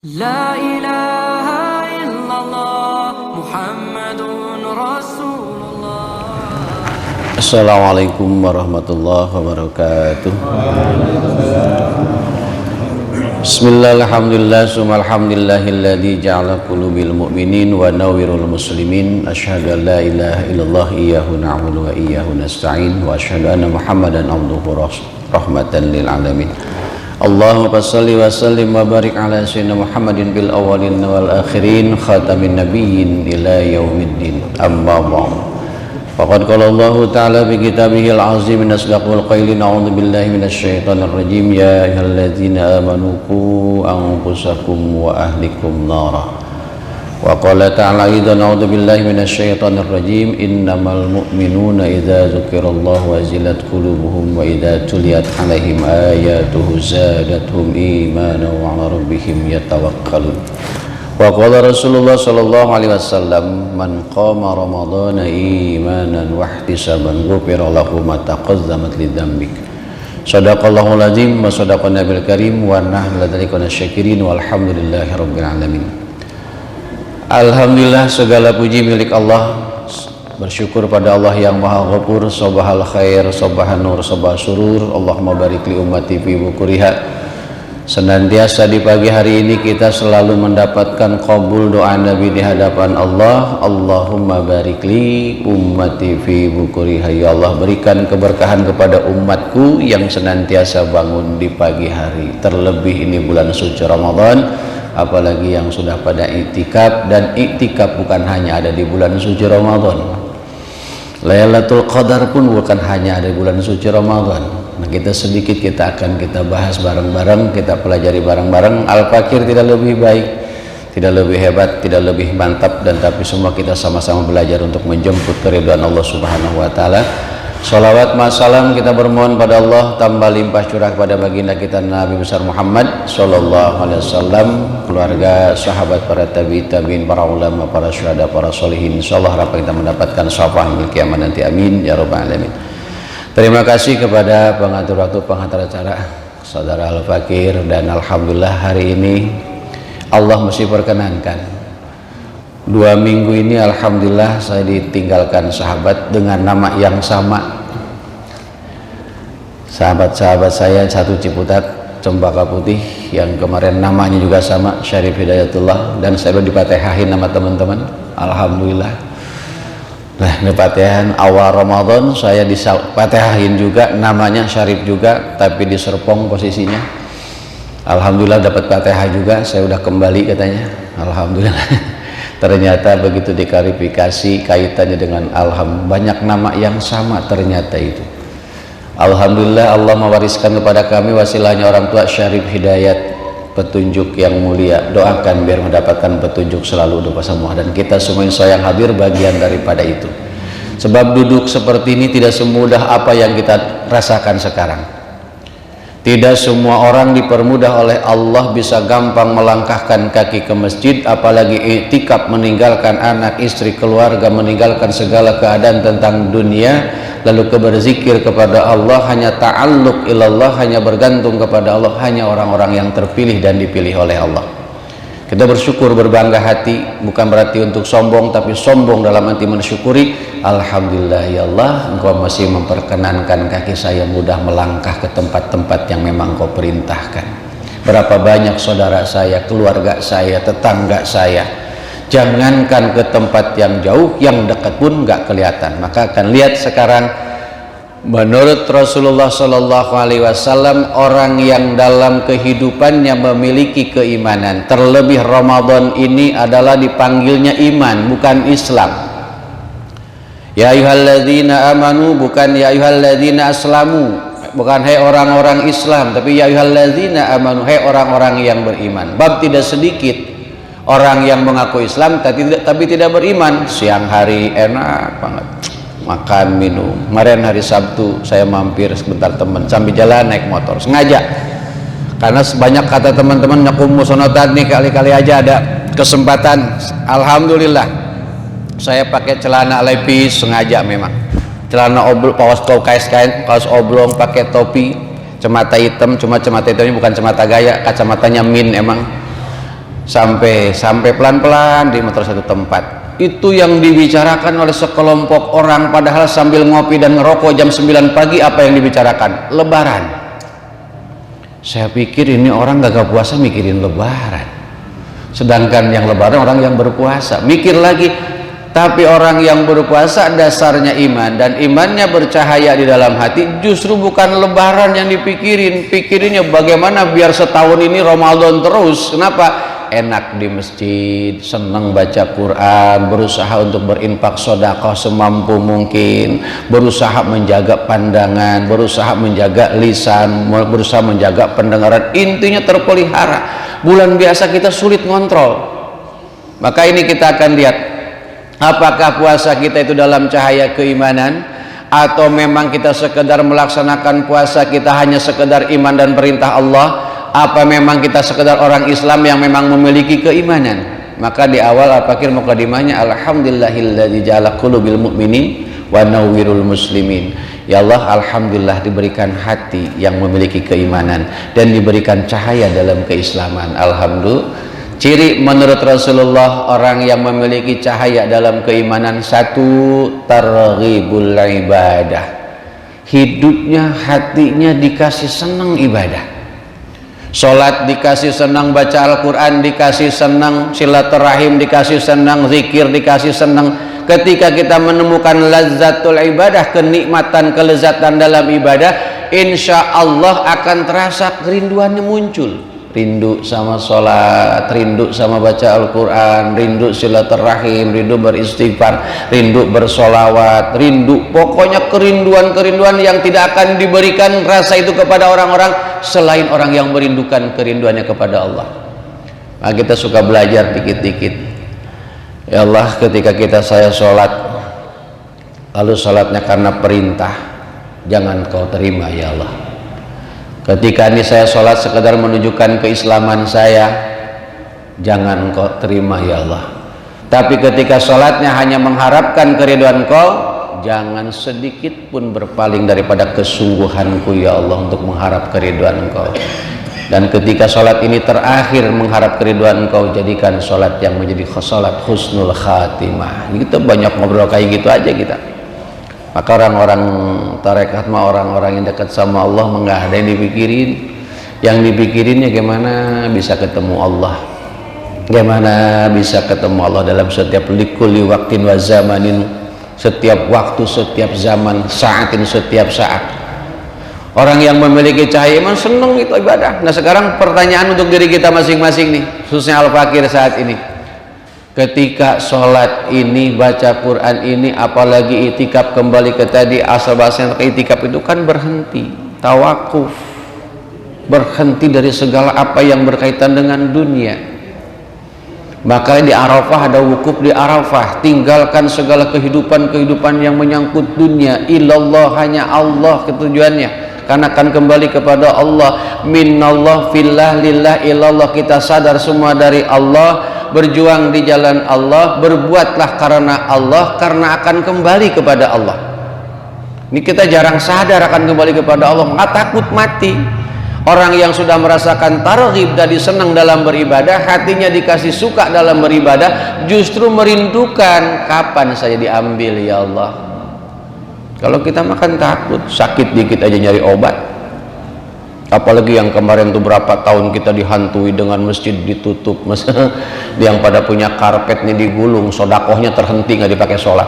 La ilaha illallah Muhammadun Rasulullah. Assalamualaikum warahmatullahi wabarakatuh. Bismillah, alhamdulillah, summa alhamdulillahilladzi ja'ala qulubil mu'minin wa nawwirul muslimin. Asyhadu an la ilaha illallah iyyahu na'budu wa iyyahu nasta'in wa asyhadu anna Muhammadan abduhu rahmatan lil alamin. Allahumma salli wa sallim wa barik ala sayyidina Muhammadin bil awwalin wal akhirin khatamin nabiyyin ila yaumiddin. Amma ba'd. Faqad qala Allah ta'ala bi kitabihil azim min asdaqil qailin a'udzu billahi minasy syaithanir rajim ya ayyuhalladzina amanu qu anfusakum wa ahlikum nara. Wa qala ta'ala idzan a'udzu billahi minasy syaithanir rajim innamal mu'minuna idza dzukirallahu wazilat qulubuhum wa idza tuliyat 'alaihim ayatuhu zadatuhum imanan wa 'ala rabbihim yatawakkalun. Wa qala Rasulullah sallallahu alaihi wasallam man qama ramadhana imanan wa ihtisaban ghufira lahu ma taqaddamat lidzambik. Shadaqallahul azim wa shadaqan nabiyil karim wa nahnu ladzalika nasyakirin walhamdulillahi rabbil alamin. Alhamdulillah, segala puji milik Allah. Bersyukur pada Allah yang maha ghafur, sobahal khair, sobahan nur, sobah surur. Allahumma barik li ummati fi bukuriha. Senantiasa di pagi hari ini kita selalu mendapatkan qabul doa Nabi di hadapan Allah. Allahumma barik li ummati fi bukuriha. Ya Allah, berikan keberkahan kepada umatku yang senantiasa bangun di pagi hari. Terlebih ini bulan suci Ramadan, apalagi yang sudah pada iktikaf, dan iktikaf bukan hanya ada di bulan suci Ramadan. Lailatul Qadar pun bukan hanya ada di bulan suci Ramadan. Nah, kita akan bahas bareng-bareng, kita pelajari bareng-bareng. Al-Fakir tidak lebih baik, tidak lebih hebat, tidak lebih mantap, dan tapi semua kita sama-sama belajar untuk menjemput keridhaan Allah Subhanahu wa taala. Salawat masalam kita bermohon pada Allah, tambah limpah curah kepada baginda kita Nabi besar Muhammad sallallahu alaihi wasallam, keluarga, sahabat, para tabi'in, para ulama, para syuhada, para sholihin. Insyaallah harapan kita mendapatkan syafaat di kiamat nanti, amin ya rabbal alamin. Terima kasih kepada pengatur waktu, pengatur acara saudara Al-Fakir, dan alhamdulillah hari ini Allah masih perkenankan 2 minggu ini alhamdulillah saya ditinggalkan sahabat dengan nama yang sama. Sahabat-sahabat saya satu Ciputat, Cempaka Putih, yang kemarin namanya juga sama, Syarif Hidayatullah, dan saya dipatehahin nama teman-teman, alhamdulillah. Nah, di patehan awal Ramadan saya dipatehahin juga, namanya Syarif juga, tapi di Serpong posisinya. Alhamdulillah dapat patehah juga, saya udah kembali katanya, alhamdulillah. Ternyata begitu diklarifikasi kaitannya dengan banyak nama yang sama ternyata itu. Alhamdulillah Allah mewariskan kepada kami wasilahnya orang tua Syarif Hidayat petunjuk yang mulia. Doakan biar mendapatkan petunjuk selalu untuk semua, dan kita semua yang hadir bagian daripada itu. Sebab duduk seperti ini tidak semudah apa yang kita rasakan sekarang. Tidak semua orang dipermudah oleh Allah bisa gampang melangkahkan kaki ke masjid, apalagi iktikaf, meninggalkan anak, istri, keluarga, meninggalkan segala keadaan tentang dunia, lalu berzikir kepada Allah, hanya ta'alluq ilallah, hanya bergantung kepada Allah, hanya orang-orang yang terpilih dan dipilih oleh Allah. Kita bersyukur, berbangga hati, bukan berarti untuk sombong, tapi sombong dalam arti mensyukuri. Alhamdulillah ya Allah, Engkau masih memperkenankan kaki saya mudah melangkah ke tempat-tempat yang memang Engkau perintahkan. Berapa banyak saudara saya, keluarga saya, tetangga saya, jangankan ke tempat yang jauh, yang dekat pun nggak kelihatan. Maka akan lihat sekarang, menurut Rasulullah Shallallahu Alaihi Wasallam, orang yang dalam kehidupannya memiliki keimanan, terlebih Ramadan ini adalah dipanggilnya iman, bukan Islam. Ya ayyuhalladzina amanu, bukan ya ayyuhalladzina aslamu, bukan hai orang-orang Islam, tapi ya ayyuhalladzina amanu, hai orang-orang yang beriman. Bab tidak sedikit orang yang mengaku Islam tapi tidak beriman. Siang hari enak banget makan minum. Kemarin hari Sabtu saya mampir sebentar teman, sambil jalan naik motor sengaja, karena sebanyak kata teman-teman nyakum musonotan nih, kali-kali aja ada kesempatan. Alhamdulillah saya pakai celana lepis sengaja, memang celana oblong, kaos oblong, pakai topi, kacamata hitam. Cuma kacamata hitamnya bukan kacamata gaya, kacamatanya min emang. sampai pelan-pelan di motor satu tempat. Itu yang dibicarakan oleh sekelompok orang, padahal sambil ngopi dan ngerokok jam 9 pagi. Apa yang dibicarakan? Lebaran. Saya pikir ini orang gak puasa mikirin lebaran, sedangkan yang lebaran orang yang berpuasa. Mikir lagi, tapi orang yang berpuasa dasarnya iman, dan imannya bercahaya di dalam hati. Justru bukan lebaran yang dipikirin, pikirinnya bagaimana biar setahun ini Ramadan terus. Kenapa? Enak di masjid, senang baca Quran, berusaha untuk berinfak sedekah semampu mungkin, berusaha menjaga pandangan, berusaha menjaga lisan, berusaha menjaga pendengaran. Intinya terpelihara. Bulan biasa kita sulit ngontrol. Maka ini kita akan lihat, apakah puasa kita itu dalam cahaya keimanan, atau memang kita sekedar melaksanakan puasa kita hanya sekedar iman dan perintah Allah. Apa memang kita sekedar orang Islam yang memang memiliki keimanan? Maka di awal Al-Fakir mukadimahnya, alhamdulillahilladzi ja'ala qulubil mu'minin wa nawwirul muslimin. Ya Allah, alhamdulillah diberikan hati yang memiliki keimanan dan diberikan cahaya dalam keislaman. Alhamdulillah. Ciri menurut Rasulullah orang yang memiliki cahaya dalam keimanan, satu, targhibul ibadah. Hidupnya, hatinya dikasih senang ibadah. Sholat dikasih senang, baca Al-Quran dikasih senang, silaturahim dikasih senang, zikir dikasih senang. Ketika kita menemukan lazzatul ibadah, kenikmatan, kelezatan dalam ibadah, insya Allah akan terasa kerinduannya muncul. Rindu sama sholat, rindu sama baca Al-Quran, rindu silaturahim, rindu beristighfar, rindu bersolawat, rindu, pokoknya kerinduan-kerinduan yang tidak akan diberikan rasa itu kepada orang-orang selain orang yang merindukan kerinduannya kepada Allah. Nah, kita suka belajar dikit-dikit. Ya Allah, ketika saya sholat, lalu sholatnya karena perintah, jangan kau terima ya Allah. Ketika ini saya sholat sekedar menunjukkan keislaman saya, jangan kau terima ya Allah. Tapi ketika sholatnya hanya mengharapkan keridhaan kau, jangan sedikit pun berpaling daripada kesungguhanku ya Allah untuk mengharap keridhaan kau. Dan ketika sholat ini terakhir mengharap keridhaan kau, jadikan sholat yang menjadi sholat husnul khatimah. Kita banyak ngobrol kayak gitu aja kita. Maka orang-orang tarekat mah orang-orang yang dekat sama Allah nggak ada yang dipikirin. Yang dipikirinnya gimana bisa ketemu Allah, gimana bisa ketemu Allah dalam setiap likulli waktin wa zamanin, setiap waktu, setiap zaman, saatin, setiap saat. Orang yang memiliki cahaya iman senang itu ibadah. Nah sekarang pertanyaan untuk diri kita masing-masing nih, khususnya Al-Fakir saat ini. Ketika sholat ini, baca Quran ini, apalagi itikaf, kembali ke tadi asal bahasanya itikaf itu kan berhenti, tawakuf, berhenti dari segala apa yang berkaitan dengan dunia. Maka di Arafah ada wukuf di Arafah, tinggalkan segala kehidupan yang menyangkut dunia. Ilallah, hanya Allah ketujuannya, karena akan kembali kepada Allah. Minnallah fillah lillah ilallah, kita sadar semua dari Allah, berjuang di jalan Allah, berbuatlah karena Allah, karena akan kembali kepada Allah. Ini kita jarang sadar akan kembali kepada Allah, nggak takut mati. Orang yang sudah merasakan targhib, tadi senang dalam beribadah, hatinya dikasih suka dalam beribadah, justru merindukan kapan saya diambil ya Allah. Kalau kita makan takut, sakit dikit aja nyari obat. Apalagi yang kemarin tuh berapa tahun kita dihantui dengan masjid ditutup, yang pada punya karpet nih digulung, sodakohnya terhenti nggak dipakai sholat.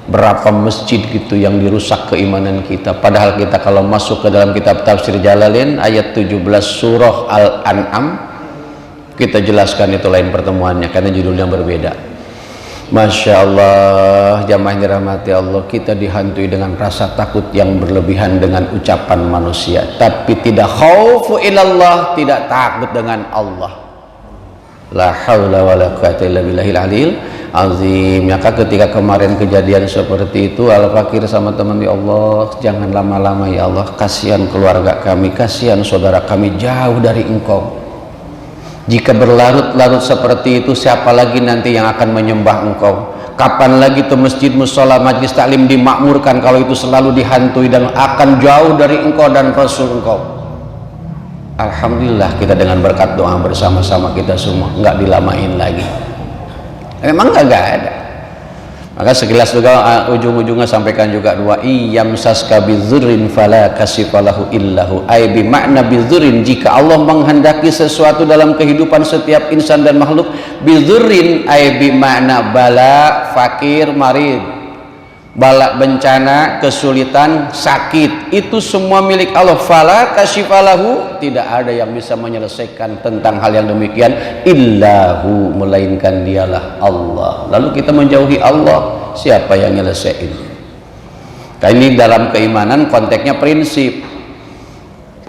Berapa masjid gitu yang dirusak keimanan kita. Padahal kita kalau masuk ke dalam kitab tafsir Jalalain ayat 17 surah Al-An'am, kita jelaskan itu lain pertemuannya karena judulnya berbeda. Masya Allah, jamaah yang dirahmati Allah, kita dihantui dengan rasa takut yang berlebihan dengan ucapan manusia, tapi tidak khaufu ilallah, tidak takut dengan Allah. La haula wala quwwata illa billahil aliyil azim. Maka ketika kemarin kejadian seperti itu, Al-Fakir sama teman, ya Allah jangan lama-lama ya Allah, kasihan keluarga kami, kasihan saudara kami jauh dari Engkau. Jika berlarut-larut seperti itu, siapa lagi nanti yang akan menyembah Engkau? Kapan lagi tuh masjid, musola, majlis taklim dimakmurkan kalau itu selalu dihantui dan akan jauh dari Engkau dan Rasul Engkau? Alhamdulillah kita dengan berkat doa bersama-sama kita semua nggak dilamain lagi. Memang nggak ada. Maka sekilas juga ujung-ujungnya sampaikan juga dua, iyamsaska bidzurrin fala kasifalahu illahu, ay bi makna bidzurrin, jika Allah menghendaki sesuatu dalam kehidupan setiap insan dan makhluk, bidzurrin ay bi makna bala, fakir, marid, bala, bencana, kesulitan, sakit, itu semua milik Allah. Fala kasifalahu, tidak ada yang bisa menyelesaikan tentang hal yang demikian illahu, melainkan dialah Allah. Lalu kita menjauhi Allah, siapa yang nyelesain? Nah, ini dalam keimanan konteksnya prinsip.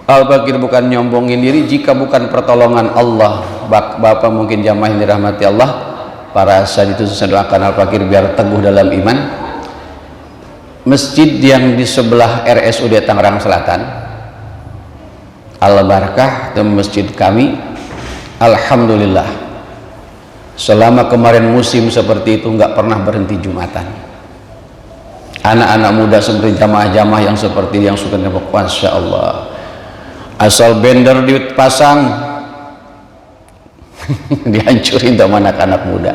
Al-Fakir bukan nyombongin diri jika bukan pertolongan Allah. Bapak mungkin jamaah yang dirahmati Allah, para asal itu sedoakan Al-Fakir biar teguh dalam iman. Masjid yang di sebelah RSUD Tangerang Selatan, Al-Barakah, itu masjid kami. Alhamdulillah, selama kemarin musim seperti itu nggak pernah berhenti Jumatan. Anak-anak muda seperti jamaah-jamaah yang seperti yang suka nembak, masya Allah, asal bender dipasang dihancurin sama anak-anak muda.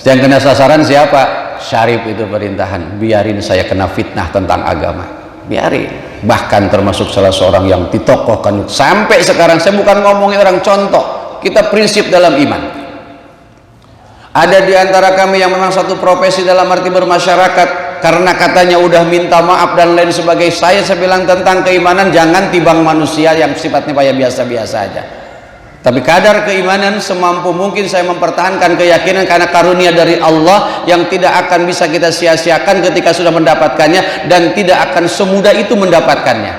Yang kena sasaran siapa? Syarif itu perintahan, biarin saya kena fitnah tentang agama, biarin. Bahkan termasuk salah seorang yang ditokohkan sampai sekarang. Saya bukan ngomongin orang contoh, kita prinsip dalam iman. Ada di antara kami yang memang satu profesi dalam arti bermasyarakat, karena katanya udah minta maaf dan lain sebagainya. Saya bilang tentang keimanan, jangan tibang manusia yang sifatnya kayak biasa-biasa aja. Tapi kadar keimanan semampu mungkin saya mempertahankan keyakinan, karena karunia dari Allah yang tidak akan bisa kita sia-siakan ketika sudah mendapatkannya, dan tidak akan semudah itu mendapatkannya.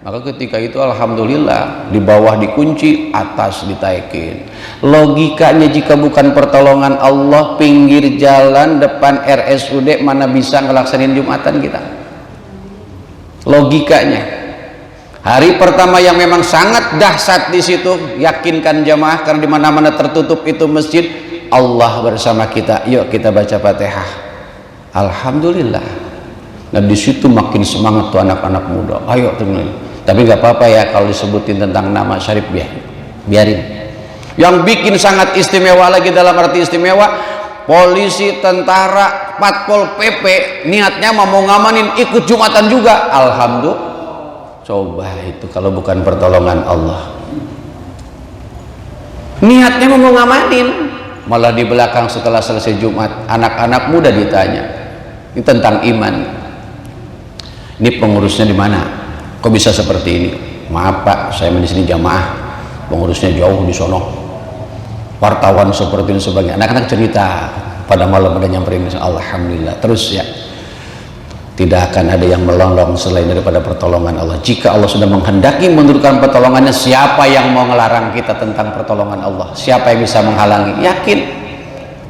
Maka ketika itu alhamdulillah, di bawah dikunci, atas ditaikin. Logikanya jika bukan pertolongan Allah, pinggir jalan depan RSUD mana bisa ngelaksanin Jumatan kita? Logikanya. Hari pertama yang memang sangat dahsyat di situ, yakinkan jamaah, karena di mana-mana tertutup itu masjid, Allah bersama kita. Yuk kita baca Fatihah. Alhamdulillah. Nah di situ makin semangat tuh anak-anak muda. Ayo teman. Tapi nggak apa-apa ya kalau disebutin tentang nama Syarif, biarin. Yang bikin sangat istimewa lagi, dalam arti istimewa, polisi, tentara, Patpol PP niatnya mau ngamanin ikut Jumatan juga. Alhamdulillah. Coba itu kalau bukan pertolongan Allah, niatnya mau ngamanin, malah di belakang setelah selesai Jumat anak-anak muda ditanya ini tentang iman, ini pengurusnya di mana, kok bisa seperti ini? Maaf Pak, saya di sini jamaah, pengurusnya jauh di sono, wartawan seperti ini sebagainya. Anak-anak cerita pada malam ada nyamperin. Alhamdulillah. Terus ya, tidak akan ada yang melolong selain daripada pertolongan Allah. Jika Allah sudah menghendaki menurunkan pertolongannya, siapa yang mau ngelarang kita tentang pertolongan Allah? Siapa yang bisa menghalangi? Yakin.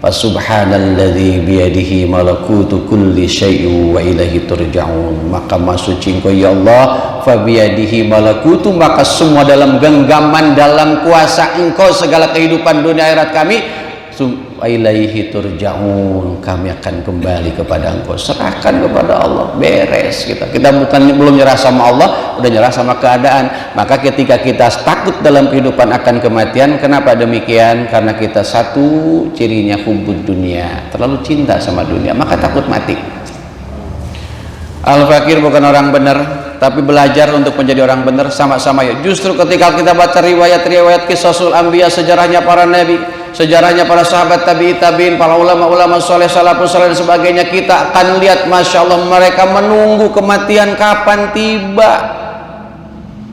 Fasubhanalladzi biyadihi malakutu kulli syai'in wa ilaihi turja'un. Maka suci Engkau ya Allah, fa biyadihi malakutu, maka semua dalam genggaman, dalam kuasa Engkau segala kehidupan dunia akhirat kami. Ilaihi turja'un, kami akan kembali kepada Engkau, serahkan kepada Allah, beres kita belum nyerah sama Allah, udah nyerah sama keadaan. Maka ketika kita takut dalam kehidupan akan kematian, kenapa demikian? Karena kita satu cirinya hubbud dunia, terlalu cinta sama dunia, maka takut mati. Al-Fakir bukan orang benar, tapi belajar untuk menjadi orang benar sama-sama ya. Justru ketika kita baca riwayat-riwayat Qisasul Anbiya, sejarahnya para nabi, sejarahnya para sahabat tabi'in, para ulama-ulama soleh, salafus soleh dan sebagainya, kita akan lihat masya Allah mereka menunggu kematian kapan tiba.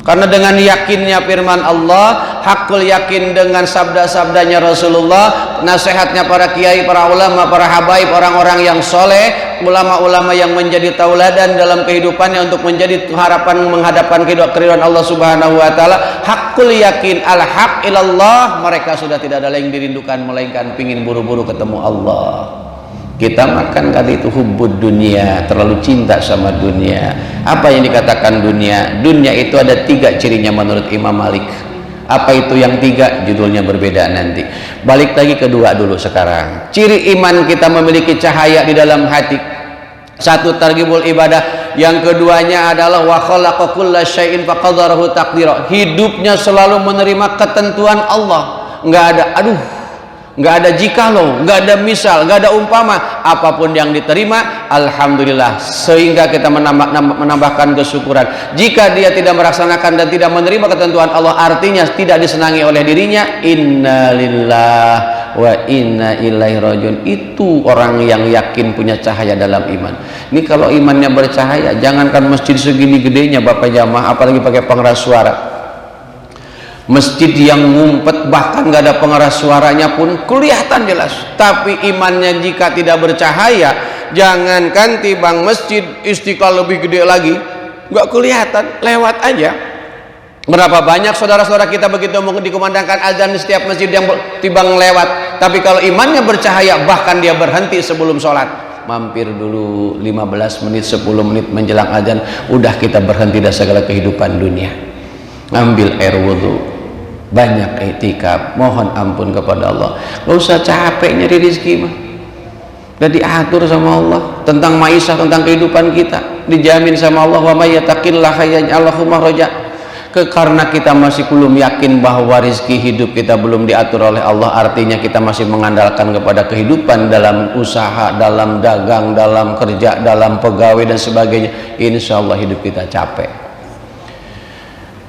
Karena dengan yakinnya firman Allah, hakul yakin dengan sabda-sabdanya Rasulullah, nasihatnya para kiai, para ulama, para habaib, orang-orang yang soleh, ulama-ulama yang menjadi tauladan dalam kehidupannya untuk menjadi harapan menghadapkan keridhaan Allah Subhanahu wa taala. Hakul yakin, al-haq ilallah, mereka sudah tidak ada yang dirindukan melainkan pingin buru-buru ketemu Allah. Kita makan kali itu hubbud dunia, terlalu cinta sama dunia. Apa yang dikatakan dunia? Dunia itu ada 3 cirinya menurut Imam Malik. Apa itu yang 3? Judulnya berbeda nanti. Balik lagi ke 2 dulu sekarang. Ciri iman kita memiliki cahaya di dalam hati. Satu targhibul ibadah, yang keduanya adalah wa khalaqa kulla syai'in faqadarahu taqdira. Hidupnya selalu menerima ketentuan Allah. Enggak ada enggak ada jikalau, enggak ada misal, enggak ada umpama. Apapun yang diterima, alhamdulillah, sehingga kita menambahkan kesyukuran. Jika dia tidak melaksanakan dan tidak menerima ketentuan Allah, artinya tidak disenangi oleh dirinya. Innalillah wa inna ilaihi rajiun. Itu orang yang yakin punya cahaya dalam iman. Ini kalau imannya bercahaya, jangankan masjid segini gedenya Bapak jamaah, apalagi pakai pengeras suara. Masjid yang ngumpet bahkan nggak ada pengeras suaranya pun kelihatan jelas. Tapi imannya jika tidak bercahaya, jangankan tibang masjid Istiqlal lebih gede lagi, nggak kelihatan, lewat aja. Berapa banyak saudara-saudara kita begitu dikumandangkan azan di setiap masjid yang tibang lewat, tapi kalau imannya bercahaya bahkan dia berhenti sebelum sholat, mampir dulu 15 menit 10 menit menjelang azan, udah kita berhenti dari segala kehidupan dunia, ambil air wudhu, banyak i'tikaf, mohon ampun kepada Allah. Gak usah capek nyari rezeki mah, udah diatur sama Allah. Tentang maisha, tentang kehidupan kita dijamin sama Allah, wa may yattaqillaha yaj'al lahu makhraja. Karena kita masih belum yakin bahwa rezeki hidup kita belum diatur oleh Allah, artinya kita masih mengandalkan kepada kehidupan dalam usaha, dalam dagang, dalam kerja, dalam pegawai dan sebagainya. Insya Allah hidup kita capek.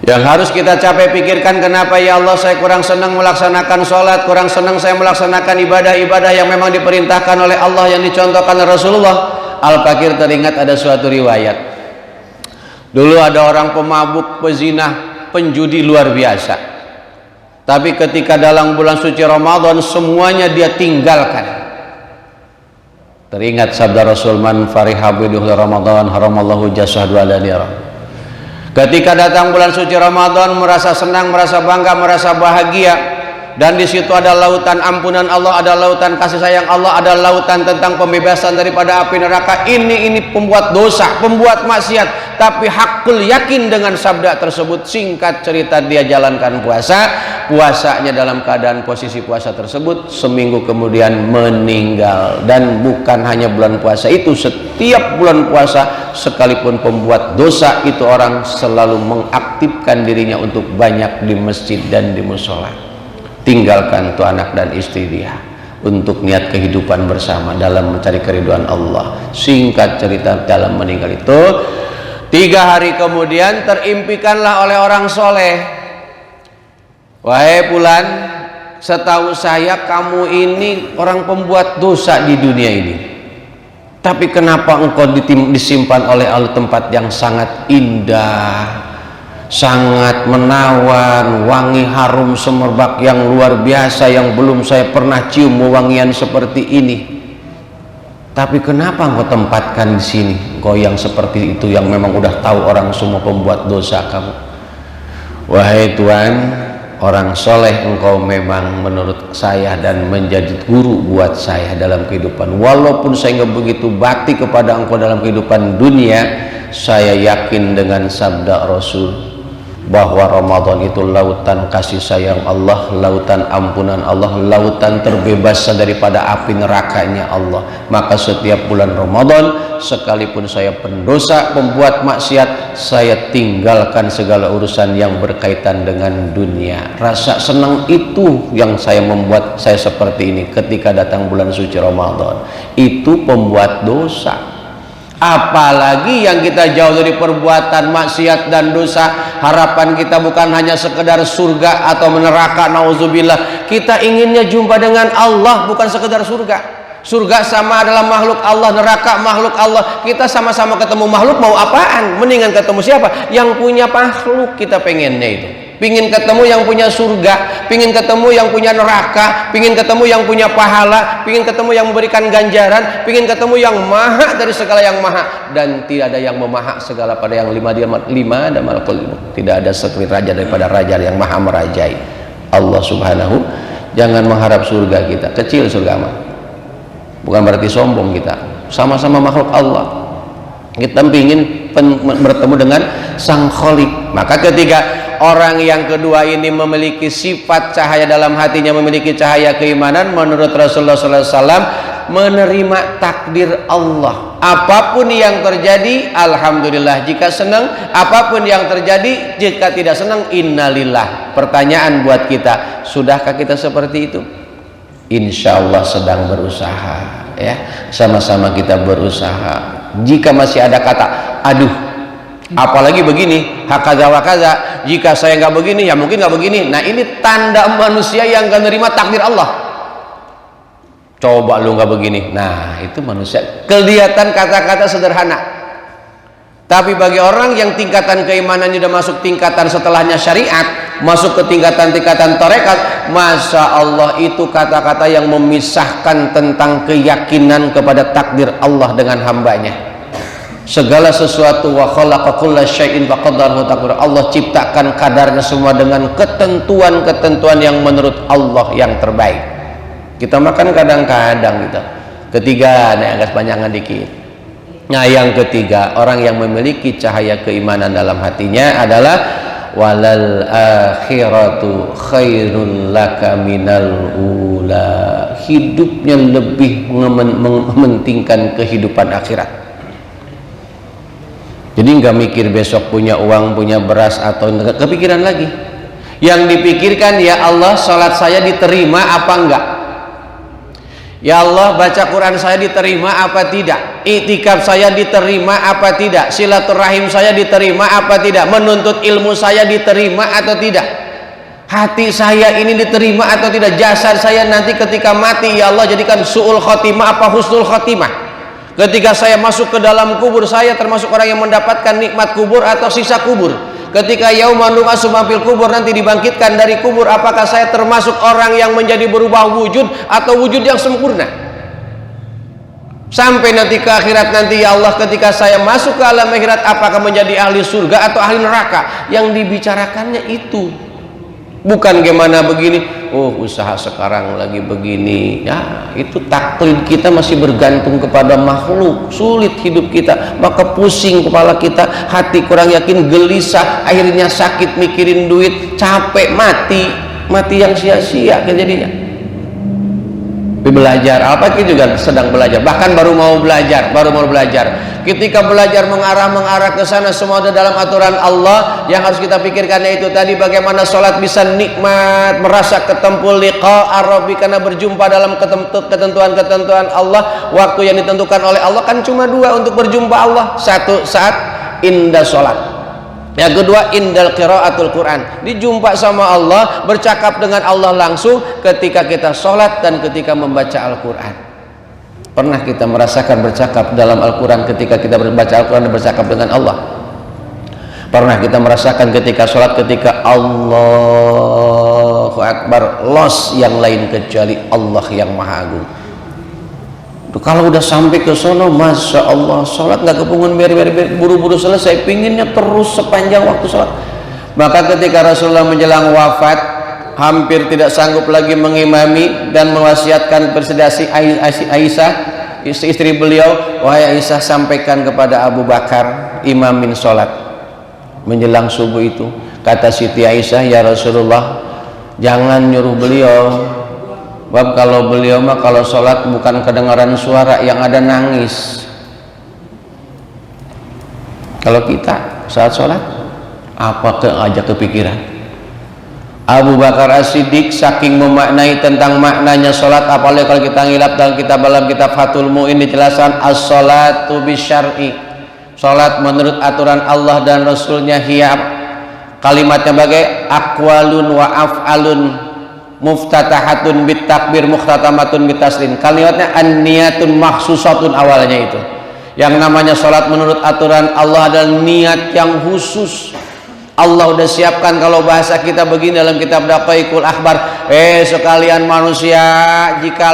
Yang harus kita capek pikirkan, kenapa ya Allah saya kurang senang melaksanakan sholat, kurang senang saya melaksanakan ibadah-ibadah yang memang diperintahkan oleh Allah, yang dicontohkan oleh Rasulullah. Al-Fakir teringat ada suatu riwayat. Dulu ada orang pemabuk, pezinah, penjudi luar biasa. Tapi ketika dalam bulan suci Ramadan semuanya dia tinggalkan. Teringat sabda Rasul, man fariha bidukhuli Ramadan haramallahu jasadu ala nira. Ketika datang bulan suci Ramadan, merasa senang, merasa bangga, merasa bahagia, dan di situ ada lautan ampunan Allah, ada lautan kasih sayang Allah, ada lautan tentang pembebasan daripada api neraka. Ini pembuat dosa, pembuat maksiat, tapi hakul yakin dengan sabda tersebut. Singkat cerita, dia jalankan puasanya dalam keadaan posisi puasa tersebut, seminggu kemudian meninggal. Dan bukan hanya bulan puasa itu, setiap bulan puasa sekalipun pembuat dosa itu orang selalu mengaktifkan dirinya untuk banyak di masjid dan di musola. Tinggalkan tuh anak dan istri dia untuk niat kehidupan bersama dalam mencari keridhaan Allah. Singkat cerita, dalam meninggal itu 3 hari kemudian terimpikanlah oleh orang soleh, wahai Fulan, setahu saya kamu ini orang pembuat dosa di dunia ini, tapi kenapa engkau disimpan oleh Allah tempat yang sangat indah, sangat menawan, wangi harum semerbak yang luar biasa, yang belum saya pernah cium wewangian seperti ini. Tapi kenapa engkau tempatkan di sini? Engkau yang seperti itu, yang memang udah tahu orang semua pembuat dosa kamu. Wahai Tuhan, orang soleh engkau memang menurut saya dan menjadi guru buat saya dalam kehidupan. Walaupun saya nggak begitu bakti kepada engkau dalam kehidupan dunia, saya yakin dengan sabda Rasul bahwa Ramadan itu lautan kasih sayang Allah, lautan ampunan Allah, lautan terbebas daripada api nerakanya Allah. Maka setiap bulan Ramadan, sekalipun saya pendosa, pembuat maksiat, saya tinggalkan segala urusan yang berkaitan dengan dunia. Rasa senang itu yang saya membuat saya seperti ini ketika datang bulan suci Ramadan. Itu pembuat dosa. Apalagi yang kita jauh dari perbuatan maksiat dan dosa, harapan kita bukan hanya sekedar surga atau neraka, nauzubillah. Kita inginnya jumpa dengan Allah, bukan sekedar surga. Surga sama adalah makhluk Allah, neraka makhluk Allah. Kita sama-sama ketemu makhluk, mau apaan? Mendingan ketemu siapa? Yang punya makhluk. Kita pengennya itu, pingin ketemu yang punya surga, pingin ketemu yang punya neraka, pingin ketemu yang punya pahala, pingin ketemu yang memberikan ganjaran, pingin ketemu yang maha dari segala yang maha. Dan tidak ada yang memahak segala pada yang lima dan malakul. Tidak ada seperti raja daripada raja yang maha merajai, Allah subhanahu. Jangan mengharap surga kita kecil, surga mah bukan berarti sombong. Kita sama-sama makhluk Allah, kita ingin bertemu dengan sang Khalik. Maka ketika orang yang kedua ini memiliki sifat cahaya dalam hatinya, memiliki cahaya keimanan, menurut Rasulullah SAW menerima takdir Allah. apapun yang terjadi alhamdulillah, jika senang, apapun yang terjadi jika tidak senang innalillah. Pertanyaan buat kita, sudahkah kita seperti itu? Insya Allah sedang berusaha, ya, sama-sama kita berusaha. Jika masih ada kata aduh apalagi begini, hakaza wa kaza, jika saya nggak begini ya mungkin nggak begini, nah ini tanda manusia yang nggak nerima takdir Allah. Coba lu nggak begini, nah itu manusia. Kelihatan kata-kata sederhana, tapi bagi orang yang tingkatan keimanannya sudah masuk tingkatan setelahnya syariat, masuk ke tingkatan-tingkatan tarekat, masya Allah itu kata-kata yang memisahkan tentang keyakinan kepada takdir Allah dengan hambanya. Segala sesuatu wa khalaqa kulla syai'in faqaddarahu taqdira. Allah ciptakan kadarnya semua dengan ketentuan-ketentuan yang menurut Allah yang terbaik. Kita makan kadang-kadang gitu. Ketiga, nah agak panjangan dikit. Nah yang ketiga, orang yang memiliki cahaya keimanan dalam hatinya adalah walal akhiratu khairul laka minal ula. Hidupnya lebih mementingkan kehidupan akhirat. Jadi nggak mikir besok punya uang, punya beras, atau kepikiran lagi. Yang dipikirkan, ya Allah, sholat saya diterima apa enggak? Ya Allah, baca Quran saya diterima apa tidak? Iktikaf saya diterima apa tidak? Silaturahim saya diterima apa tidak? Menuntut ilmu saya diterima atau tidak? Hati saya ini diterima atau tidak? Jasad saya nanti ketika mati, ya Allah, jadikan su'ul khotimah apa husnul khotimah? Ketika saya masuk ke dalam kubur, saya termasuk orang yang mendapatkan nikmat kubur atau sisa kubur? Ketika yauma nub'atsu fil kubur, nanti dibangkitkan dari kubur, apakah saya termasuk orang yang menjadi berubah wujud atau wujud yang sempurna? Sampai nanti ke akhirat nanti, ya Allah, ketika saya masuk ke alam akhirat, apakah menjadi ahli surga atau ahli neraka? Yang dibicarakannya itu bukan gimana begini, oh usaha sekarang lagi begini, ya itu takdir kita masih bergantung kepada makhluk, sulit hidup kita, maka pusing kepala kita, hati kurang yakin, gelisah, akhirnya sakit mikirin duit, capek, mati yang sia-sia jadinya. Belajar apa, kita juga sedang belajar, bahkan baru mau belajar. Ketika belajar mengarah ke sana, semua ada dalam aturan Allah. Yang harus kita pikirkan itu tadi, bagaimana sholat bisa nikmat, merasa ketemu liqa Rabbi, karena berjumpa dalam ketentuan-ketentuan Allah. Waktu yang ditentukan oleh Allah kan cuma dua untuk berjumpa Allah. Satu saat indah sholat, yang kedua indal qiraatul Quran, dijumpa sama Allah, bercakap dengan Allah langsung ketika kita sholat dan ketika membaca Al-Quran. Pernah kita merasakan bercakap dalam Al-Quran ketika kita membaca Al-Quran dan bercakap dengan Allah? Pernah kita merasakan ketika sholat, ketika Allahu Akbar, los yang lain kecuali Allah yang Maha Agung. Kalau udah sampai ke sono, masya Allah, sholat nggak kepungun buru-buru selesai, pinginnya terus sepanjang waktu sholat. Maka ketika Rasulullah menjelang wafat, hampir tidak sanggup lagi mengimami dan mewasiatkan persedasi Aisyah, istri beliau, wahai Aisyah, sampaikan kepada Abu Bakar imamin sholat menjelang subuh itu. Kata Siti Aisyah, ya Rasulullah, jangan nyuruh beliau, sebab kalau beliau mah kalau sholat bukan kedengaran suara, yang ada nangis. Kalau kita saat sholat, apa aja kepikiran? Abu Bakar As-Siddiq saking memaknai tentang maknanya sholat, apalagi kalau kita ngilap dalam kitab Fathul Mu'in dijelaskan as-sholatu bisyar'i, sholat menurut aturan Allah dan Rasulnya, hiya, kalimatnya bagai aqwalun wa af'alun muftatahatun bit takbir muhtatamatun bit taslim. Kalimatnya an-niyatun makhsusatun, awalnya itu. Yang namanya sholat menurut aturan Allah adalah niat yang khusus. Allah udah siapkan, kalau bahasa kita begini dalam kitab Daqaiqul Akhbar, sekalian manusia, jika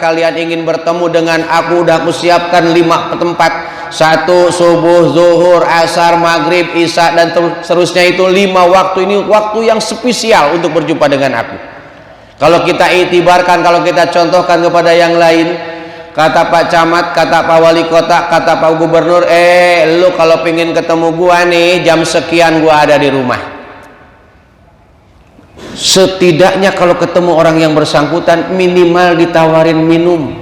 kalian ingin bertemu dengan aku, udah aku siapkan 5 tempat. 1 subuh, zuhur, asar, maghrib, isya, dan seterusnya. Itu 5 waktu, ini waktu yang spesial untuk berjumpa dengan aku. Kalau kita itibarkan, kalau kita contohkan kepada yang lain, kata Pak Camat, kata Pak Wali Kota, kata Pak Gubernur, lu kalau pengen ketemu gua nih jam sekian gua ada di rumah. Setidaknya kalau ketemu orang yang bersangkutan, minimal ditawarin minum.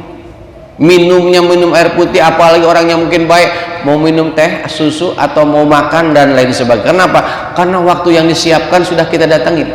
minumnya minum air putih, apalagi orang yang mungkin baik mau minum teh, susu, atau mau makan dan lain sebagainya. Kenapa? Karena waktu yang disiapkan sudah kita datangin.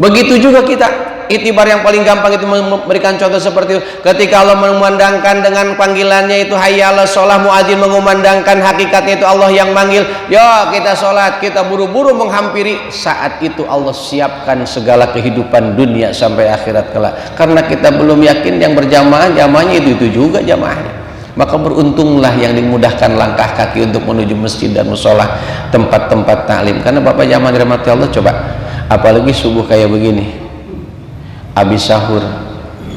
Begitu juga kita, itibar yang paling gampang itu memberikan contoh seperti itu. Ketika Allah mengumandangkan dengan panggilannya itu hayya 'alas shalah, muadzin mengumandangkan hakikatnya itu Allah yang manggil, yo kita sholat, kita buru-buru menghampiri. Saat itu Allah siapkan segala kehidupan dunia sampai akhirat kelak. Karena kita belum yakin yang berjamaah, jamaahnya itu juga jamaahnya. Maka beruntunglah yang dimudahkan langkah kaki untuk menuju masjid dan musola, tempat-tempat taklim. Karena Bapak jamaah dirahmati Allah, coba apalagi subuh kayak begini, habis sahur,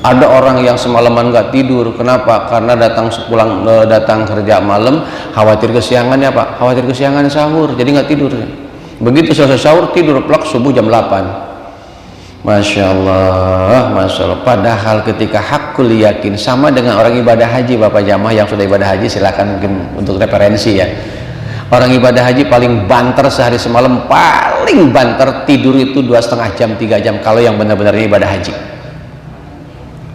ada orang yang semalaman nggak tidur. Kenapa? Karena datang kerja malam, khawatir kesiangannya Pak, khawatir kesiangan sahur, jadi nggak tidur. Begitu selesai sahur tidur plak, subuh jam 8. Masya Allah, Masya Allah. Padahal ketika hakul yakin, sama dengan orang ibadah haji. Bapak jamaah yang sudah ibadah haji silakan mungkin untuk referensi ya. Orang ibadah haji paling banter sehari semalam, paling banter tidur itu 2,5 jam 3 jam kalau yang benar-benar ibadah haji.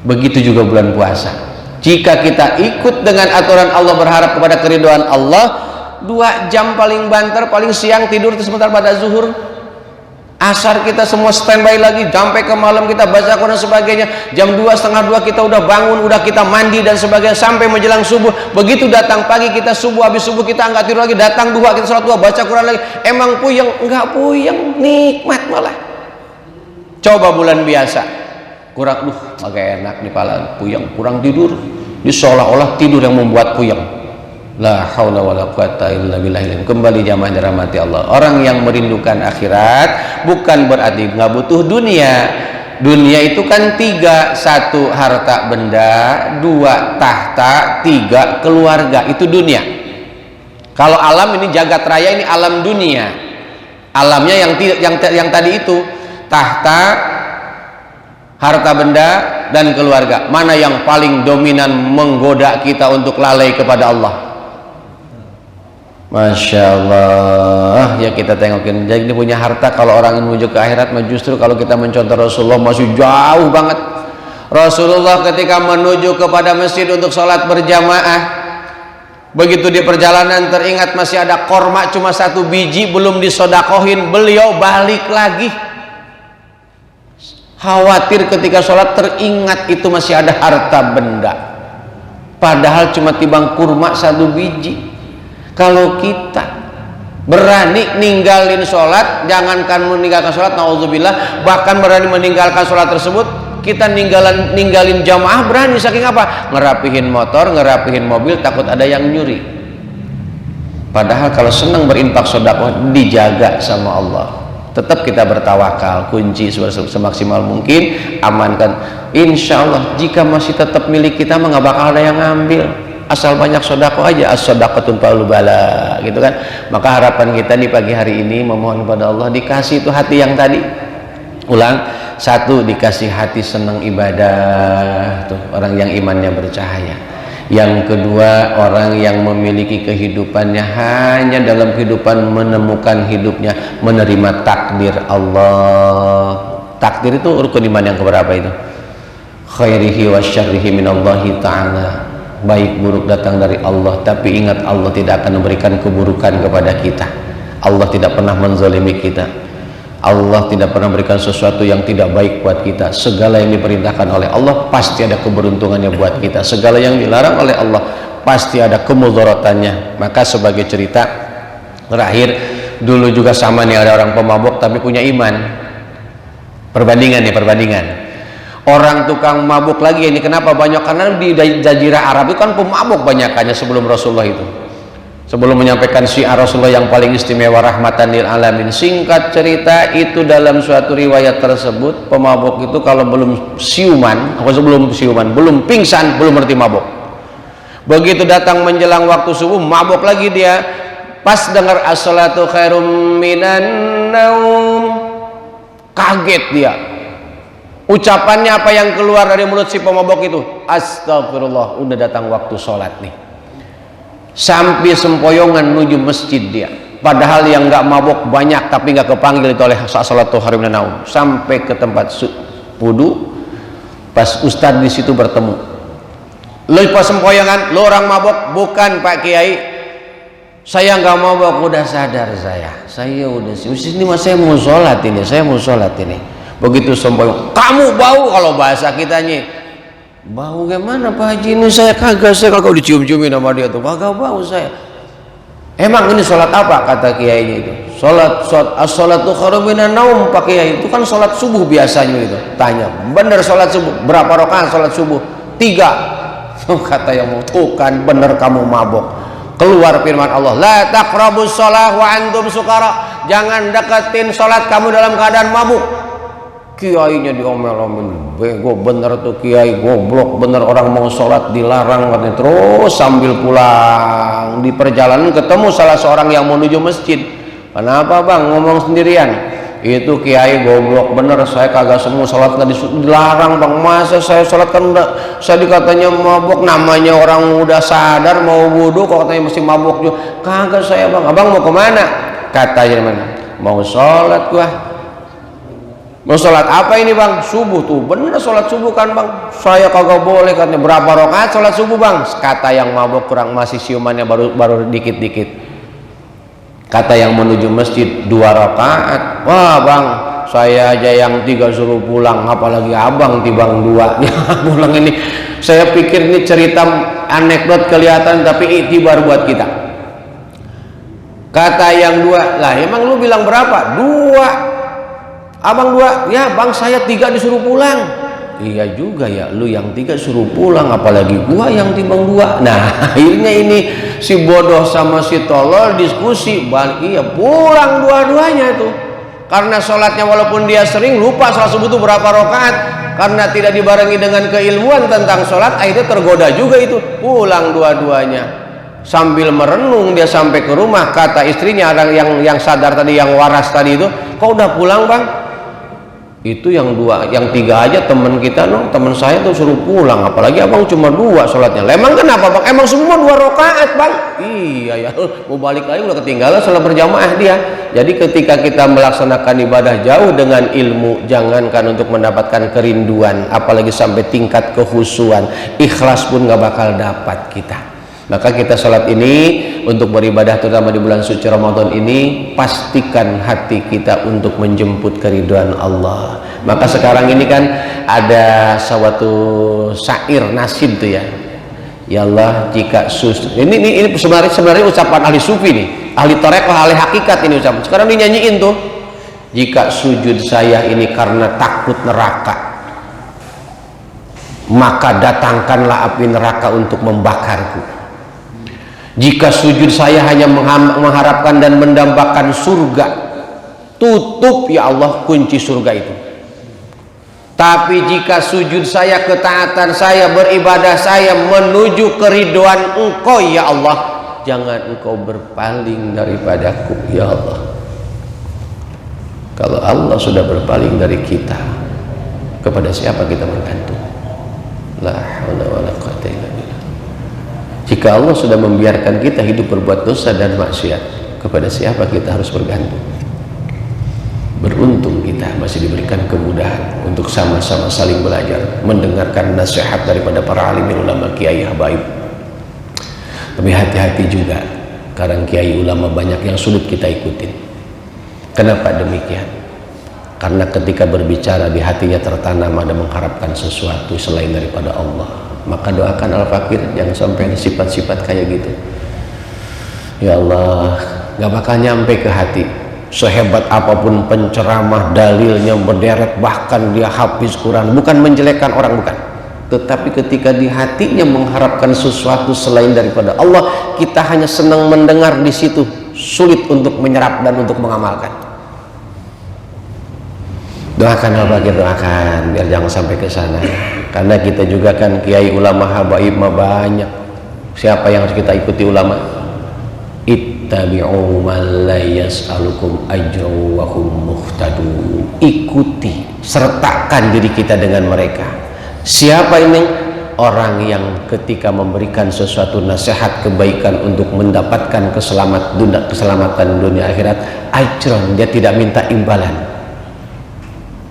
Begitu juga bulan puasa. Jika kita ikut dengan aturan Allah, berharap kepada keridhaan Allah, 2 jam paling banter, paling siang tidur sebentar pada zuhur, asar kita semua standby lagi, sampai ke malam kita baca Quran dan sebagainya. Jam 2, setengah 2 kita udah bangun, udah kita mandi dan sebagainya, sampai menjelang subuh. Begitu datang pagi kita subuh, habis subuh kita angkat tidur lagi, datang 2 kita sholat 2, baca Quran lagi. Emang puyeng? Enggak puyeng, nikmat malah. Coba bulan biasa, kurang, agak enak nih pala, puyeng, kurang tidur. Ini seolah-olah tidur yang membuat puyeng. La haula wala quwata illa billah. Kembali jamaah dirahmati Allah, orang yang merindukan akhirat bukan berarti nggak butuh dunia. Dunia itu kan 3, 1 harta benda, 2 tahta, 3 keluarga, itu dunia. Kalau alam ini jagat raya, ini alam dunia. Alamnya yang tadi itu tahta, harta benda, dan keluarga. Mana yang paling dominan menggoda kita untuk lalai kepada Allah? Masya Allah, ya kita tengokin. Jadi punya harta, kalau orang ingin menuju ke akhirat, justru kalau kita mencontoh Rasulullah masih jauh banget. Rasulullah ketika menuju kepada masjid untuk sholat berjamaah, begitu di perjalanan teringat masih ada korma cuma 1 biji belum disodakohin, beliau balik lagi. Khawatir ketika sholat teringat itu masih ada harta benda, padahal cuma timbang kurma 1 biji. Kalau kita berani ninggalin sholat, jangankan meninggalkan sholat, naudzubillah, bahkan berani meninggalkan sholat tersebut, kita ninggalin jamaah berani. Saking apa? Ngerapihin motor, ngerapihin mobil, takut ada yang nyuri. Padahal kalau senang berinfak sedekah, dijaga sama Allah. Tetap kita bertawakal, kunci semaksimal mungkin, amankan. Insya Allah jika masih tetap milik kita, nggak bakal ada yang ngambil. Asal banyak sodako aja, as-sodaqatun fa'lu bala, gitu kan. Maka harapan kita di pagi hari ini memohon kepada Allah dikasih itu hati yang tadi. Ulang, 1 dikasih hati senang ibadah, tuh orang yang imannya bercahaya. Yang kedua, orang yang memiliki kehidupannya hanya dalam kehidupan menemukan hidupnya menerima takdir Allah. Takdir itu rukun iman yang keberapa itu? Khairihi wa syarrihi minallahi ta'ala. Baik buruk datang dari Allah, tapi ingat Allah tidak akan memberikan keburukan kepada kita. Allah tidak pernah menzalimi kita. Allah tidak pernah memberikan sesuatu yang tidak baik buat kita. Segala yang diperintahkan oleh Allah pasti ada keberuntungannya buat kita. Segala yang dilarang oleh Allah pasti ada kemudaratannya. Maka sebagai cerita terakhir, dulu juga sama nih, ada orang pemabuk tapi punya iman. Perbandingan nih, perbandingan. Orang tukang mabuk lagi ini kenapa banyak? Karena di Jazirah Arab itu kan pemabuk banyakannya sebelum Rasulullah itu. Sebelum menyampaikan syiar Rasulullah yang paling istimewa rahmatan lil alamin. Singkat cerita, itu dalam suatu riwayat tersebut, pemabuk itu kalau belum siuman, belum pingsan, belum berhenti mabuk. Begitu datang menjelang waktu subuh, mabuk lagi dia. Pas dengar as-salatu khairum minan naum, kaget dia. Ucapannya apa yang keluar dari mulut si pemabuk itu? Astagfirullah, udah datang waktu sholat nih. Sampai sempoyongan menuju masjid dia. Padahal yang nggak mabuk banyak, tapi nggak kepanggil itu oleh salatu khairum minan naum. Sampai ke tempat wudu, pas ustadz di situ bertemu. Lu pas sempoyangan, lu orang mabok? Bukan Pak Kiai, saya nggak mabok, udah sadar saya udah sini mas, saya mau sholat ini. Begitu sempoyang, kamu bau, kalau bahasa kitanya, bau gimana Pak Haji, ini saya kagak dicium-ciumin sama dia tuh, kagak bau saya. Emang ini sholat apa? Kata kiainya itu, as-sholatu khairun minan naum. Pak Kiai, itu kan sholat subuh biasanya itu. Tanya, bener sholat subuh berapa rakaat sholat subuh? 3. Kata yang mau, tuh kan bener kamu mabok. Keluar firman Allah, la taqrabus shalah wa antum sukara. Jangan deketin sholat kamu dalam keadaan mabuk. Kiainya diomel-omelin, bego bener tuh kiai, goblok bener, orang mau sholat dilarang katanya. Terus sambil pulang di perjalanan ketemu salah seorang yang menuju masjid. Kenapa bang ngomong sendirian? Itu kiai goblok bener, saya kagak semua sholat nggak dilarang bang, masa saya sholat kan udah, saya dikatanya mabuk, namanya orang udah sadar mau wudhu kok katanya mesti mabuk juga. Kagak saya bang. Abang mau kemana? Katanya mana? Mau sholat gua. Mau sholat apa ini bang? Subuh. Tuh bener sholat subuh kan bang, saya kagak boleh katanya. Berapa rakaat sholat subuh bang? Kata yang mabuk kurang, masih siumannya baru dikit-dikit. Kata yang menuju masjid 2 rakaat. Wah bang, saya aja yang 3 suruh pulang, apalagi abang tibang 2 pulang ini. Saya pikir ini cerita anekdot kelihatan, tapi itibar buat kita. Kata yang 2, lah emang lu bilang berapa? 2. Abang 2, ya bang saya 3 disuruh pulang. Iya juga ya, lu yang 3 suruh pulang, apalagi gua yang timbang 2. Nah akhirnya ini si bodoh sama si tolol diskusi, bang iya pulang dua-duanya itu. Karena sholatnya walaupun dia sering lupa sholat subuh itu berapa rakaat, karena tidak dibarengi dengan keilmuan tentang sholat, akhirnya tergoda juga itu, pulang dua-duanya. Sambil merenung dia sampai ke rumah, kata istrinya yang sadar tadi, yang waras tadi itu, kok udah pulang bang? Itu yang 2, yang 3 aja temen kita, no, temen saya tuh suruh pulang, apalagi abang cuma 2 sholatnya. Emang kenapa bang? Emang semua 2 rakaat bang? Iya ya, mau balik lagi udah ketinggalan sholat berjamaah dia. Jadi ketika kita melaksanakan ibadah jauh dengan ilmu, jangankan untuk mendapatkan kerinduan, apalagi sampai tingkat kehusuan, ikhlas pun gak bakal dapat kita. Maka kita sholat ini untuk beribadah, terutama di bulan suci Ramadan ini, pastikan hati kita untuk menjemput keridhaan Allah. Maka sekarang ini kan ada suatu syair nasib tuh ya. Ya Allah, jika ini sebenarnya ucapan ahli sufi nih, ahli tarekat, ahli hakikat ini ucapan. Sekarang dinyanyiin tuh. Jika sujud saya ini karena takut neraka, maka datangkanlah api neraka untuk membakarku. Jika sujud saya hanya mengharapkan dan mendambakan surga, tutup ya Allah kunci surga itu. Tapi jika sujud saya, ketaatan saya, beribadah saya menuju keridhaan Engkau ya Allah, jangan Engkau berpaling daripadaku ya Allah. Kalau Allah sudah berpaling dari kita, kepada siapa kita bergantung? La haula wala quwwata illa billah. Jika Allah sudah membiarkan kita hidup berbuat dosa dan maksiat, kepada siapa kita harus bergantung? Beruntung kita masih diberikan kemudahan untuk sama-sama saling belajar, mendengarkan nasihat daripada para alim ulama, kiai habaib. Tapi hati-hati juga, kadang kiai ulama banyak yang sulit kita ikutin. Kenapa demikian? Karena ketika berbicara di hatinya tertanam ada mengharapkan sesuatu selain daripada Allah. Maka doakan al-fakir jangan sampai ada sifat-sifat kayak gitu. Ya Allah, gak bakal nyampe ke hati. Sehebat apapun penceramah, dalilnya berderet, bahkan dia hafiz Quran, bukan menjelekkan orang, bukan. Tetapi ketika di hatinya mengharapkan sesuatu selain daripada Allah, kita hanya senang mendengar di situ, sulit untuk menyerap dan untuk mengamalkan. Doakan al-fakir, doakan biar jangan sampai ke sana. Karena kita juga kan kiai ulama habaib mah banyak. Siapa yang harus kita ikuti ulama? Ittabi'u man la yas'alukum ajran wa hum muhtadun. Ikuti, sertakan diri kita dengan mereka. Siapa ini? Orang yang ketika memberikan sesuatu nasihat kebaikan untuk mendapatkan keselamatan dunia akhirat, ajran, dia tidak minta imbalan.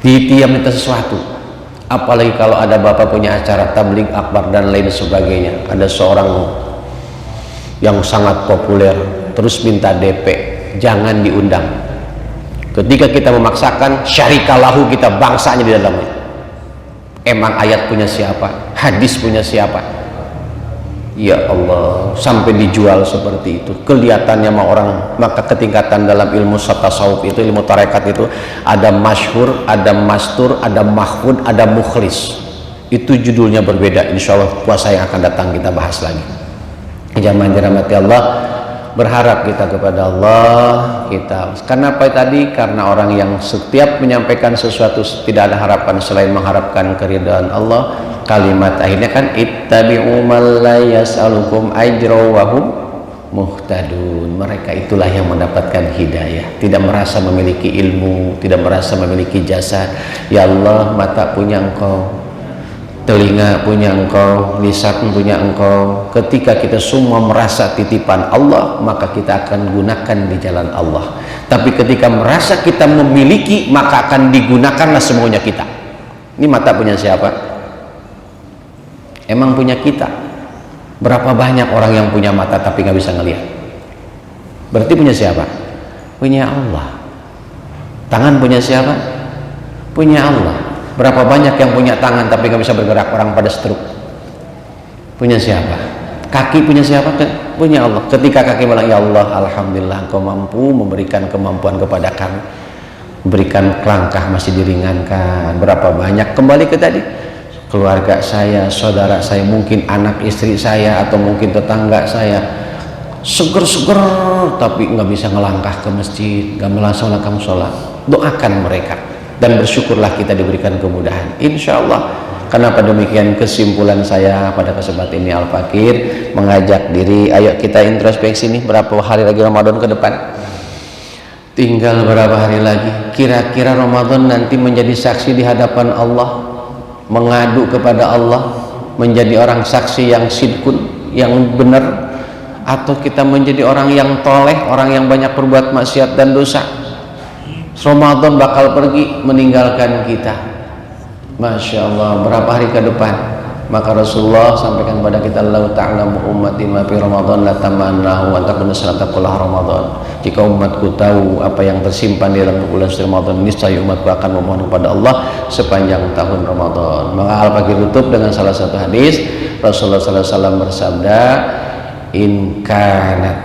Dia minta sesuatu. Apalagi kalau ada bapak punya acara tabligh akbar dan lain sebagainya, ada seorang yang sangat populer terus minta DP, jangan diundang. Ketika kita memaksakan, syarikalahu, kita bangsanya di dalamnya. Emang ayat punya siapa? Hadis punya siapa? Ya Allah, sampai dijual seperti itu. Kelihatannya sama orang. Maka ketingkatan dalam ilmu tasawuf itu, ilmu tarekat itu, ada masyhur, ada mastur, ada mahfud, ada mukhlis. Itu judulnya berbeda. Insya Allah puasa yang akan datang kita bahas lagi. Jamaah dirahmati Allah, berharap kita kepada Allah. Kenapa tadi? Karena orang yang setiap menyampaikan sesuatu tidak ada harapan selain mengharapkan keridhaan Allah. Kalimat akhirnya kan ittabi'u man la yas'alukum ajra wa hum muhtadun. Mereka itulah yang mendapatkan hidayah, tidak merasa memiliki ilmu, tidak merasa memiliki jasa. Ya Allah, mata punya Engkau, telinga punya Engkau, lisan punya Engkau. Ketika kita semua merasa titipan Allah, maka kita akan gunakan di jalan Allah. Tapi ketika merasa kita memiliki, maka akan digunakanlah semuanya kita. Ini mata punya siapa? Emang punya kita. Berapa banyak orang yang punya mata tapi nggak bisa ngelihat? Berarti punya siapa? Punya Allah. Tangan punya siapa? Punya Allah. Berapa banyak yang punya tangan tapi nggak bisa bergerak, orang pada stroke? Punya siapa? Kaki punya siapa? Punya Allah. Ketika kaki bilang, ya Allah, alhamdulillah Engkau mampu memberikan kemampuan kepada kami, berikan langkah masih diringankan. Berapa banyak, kembali ke tadi, keluarga saya, saudara saya, mungkin anak istri saya, atau mungkin tetangga saya, seger-seger tapi nggak bisa ngelangkah ke masjid, nggak melaksanakan sholat. Doakan mereka dan bersyukurlah kita diberikan kemudahan, insya Allah. Kenapa demikian? Kesimpulan saya pada kesempatan ini, Al-Fakir mengajak diri, ayo kita introspeksi nih, berapa hari lagi Ramadan ke depan? Tinggal berapa hari lagi? Kira-kira Ramadan nanti menjadi saksi di hadapan Allah, mengadu kepada Allah, menjadi orang saksi yang sidkun, yang benar, atau kita menjadi orang yang toleh, orang yang banyak berbuat maksiat dan dosa? Ramadan bakal pergi meninggalkan kita. Masya Allah, berapa hari ke depan? Maka Rasulullah sampaikan kepada kita, "Lau ta'lamu ummati ma fi Ramadan la tamannahu wa takunu salatakullah Ramadan." Jika umatku tahu apa yang tersimpan di dalam bulan suci Ramadan, niscaya umatku akan memohon kepada Allah sepanjang tahun Ramadan. Maka Al-Fakir tutup dengan salah satu hadis. Rasulullah sallallahu alaihi wasallam bersabda, "In kanat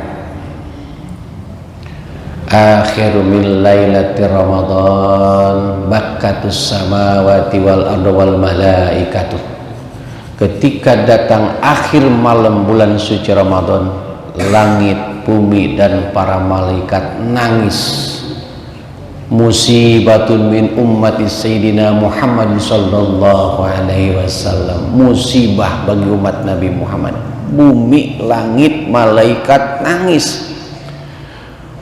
akhiru min lailati Ramadan bakatus samawati wal ardu wal malaikatu." Ketika datang akhir malam bulan suci Ramadan, langit, bumi dan para malaikat nangis. Musibatun min ummati Sayyidina Muhammad sallallahu alaihi wasallam. Musibah bagi umat Nabi Muhammad. Bumi, langit, malaikat nangis.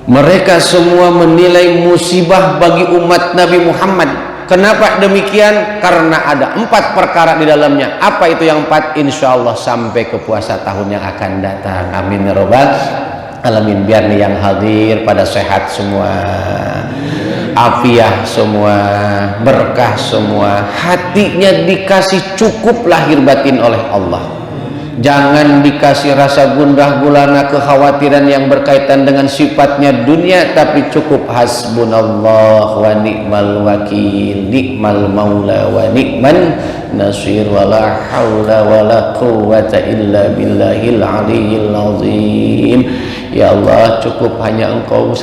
Mereka semua menilai musibah bagi umat Nabi Muhammad. Kenapa demikian? Karena ada 4 perkara di dalamnya. Apa itu yang 4? Insya Allah sampai ke puasa tahun yang akan datang. Amin ya rabbal alamin. Biar nih yang hadir pada sehat semua, afiah semua, berkah semua, hatinya dikasih cukup lahir batin oleh Allah. Jangan dikasih rasa gundah gulana, kekhawatiran yang berkaitan dengan sifatnya dunia, tapi cukup hasbunallah wa ni'mal wakil, ni'mal maula wa ni'man nasir, wa la hawla wa la quwwata illa billahil aliyyil azim. Ya Allah, cukup hanya Engkau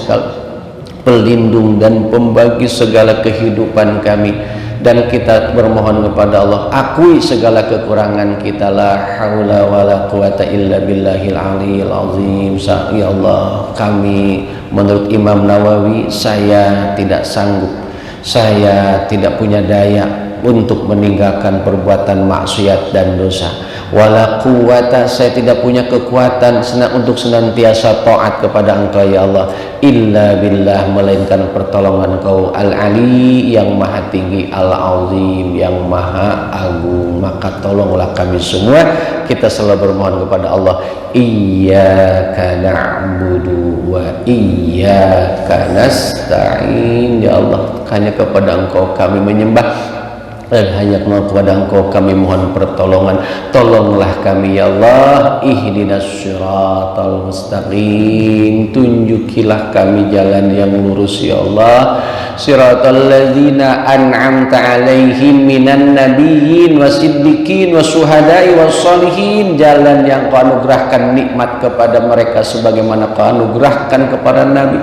pelindung dan pembagi segala kehidupan kami, dan kita bermohon kepada Allah, akui segala kekurangan kita. La haula wala quwata illa billahil aliyil azim. Ya Allah, kami menurut Imam Nawawi, saya tidak sanggup, saya tidak punya daya untuk meninggalkan perbuatan maksiat dan dosa. Wala quwata, saya tidak punya kekuatan untuk senantiasa taat kepada Engkau ya Allah, illa billah, melainkan pertolongan Engkau al-ali, yang maha tinggi, al-azim, yang maha agung. Maka tolonglah kami semua. Kita selalu bermohon kepada Allah, iyyaka na'budu wa iyyaka nasta'in. Ya Allah, hanya kepada Engkau kami menyembah, dan hanya kepada Engkau kami mohon pertolongan. Tolonglah kami ya Allah. Ihdinas siratal mustaqim, tunjukilah kami jalan yang lurus ya Allah. Siratal ladzina an'amta alaihim minan nabiyyin wasiddiqin wasyuhada'i wassalihin, jalan yang Kau anugerahkan nikmat kepada mereka sebagaimana Kau anugerahkan kepada nabi,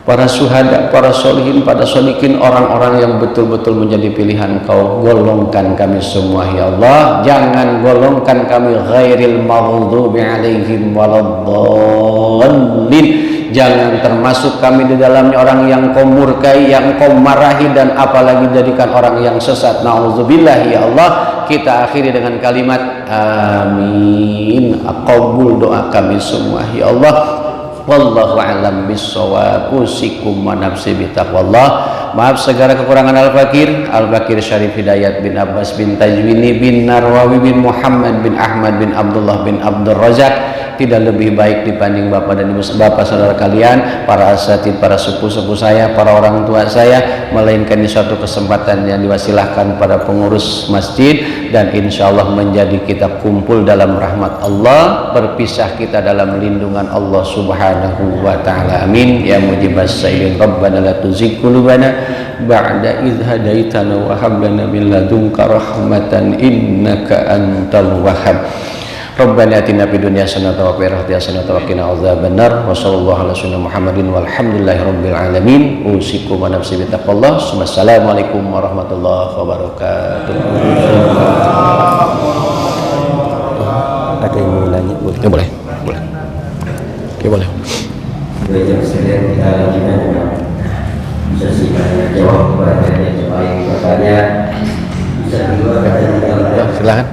para syuhada, para sholihin, para sholikin, orang-orang yang betul-betul menjadi pilihan Kau. Golongkan kami semua ya Allah, jangan golongkan kami ghairil maghdubi alaihim waladdallin, jangan termasuk kami di dalamnya orang yang Kau murkai, yang Kau marahi, dan apalagi jadikan orang yang sesat. Nauzubillah ya Allah. Kita akhiri dengan kalimat amin. Qabul doa kami semua ya Allah. Wallahu a'lam bissawab. Usikum wa nafsi bitaqwallah. Maaf segala kekurangan Al-Fakir Syarif Hidayat bin Abbas bin Tajwini bin Narwawi bin Muhammad bin Ahmad bin Abdullah bin Abdul Razak tidak lebih baik dibanding bapak dan ibu bapak saudara kalian, para asatid, para sepupu-sepupu saya, para orang tua saya, melainkan di suatu kesempatan yang diwasilahkan para pengurus masjid, dan insya Allah menjadi kita kumpul dalam rahmat Allah, berpisah kita dalam lindungan Allah subhanahu wa ta'ala. Amin ya mujibas sa'ilin. Rabbana la tuzigh qulubana ba'da idh hadaitana wa hab lana min ladunka rahmatan innaka antal wahhab. Rabbana atina fid dunya hasanatan wa fil akhirati hasanatan wa qina adzabannar. Wa sallallahu ala sayyidina Muhammadin walhamdulillahi rabbil alamin. Usikum wa nafsi bitaqwallah. Wassalamualaikum warahmatullahi wabarakatuh. Ada yang mau nanya? Boleh. Ya, boleh. Boleh. Ya, boleh. Belajar sekalian kita lanjutkan bisa sih jawab pertanyaannya supaya bertanya bisa kedua Ya, silakan.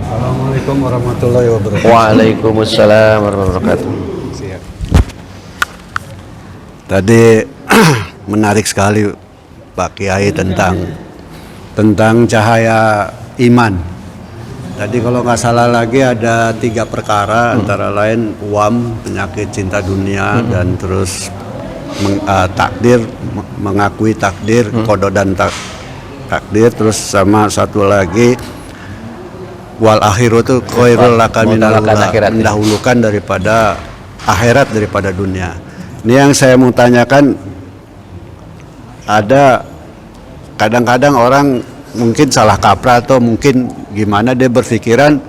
Assalamualaikum warahmatullahi wabarakatuh. Waalaikumsalam warahmatullahi wabarakatuh. Siap. Tadi menarik sekali Pak Kiai tentang cahaya iman. Tadi kalau nggak salah lagi ada 3 perkara, antara lain wam, penyakit cinta dunia, dan terus takdir, mengakui takdir, qada dan takdir, terus sama satu lagi wal akhiru itu khairul laka minal ula, mendahulukan daripada akhirat daripada dunia. Ini yang saya mau tanyakan, ada kadang-kadang orang mungkin salah kaprah atau mungkin gimana, dia berpikiran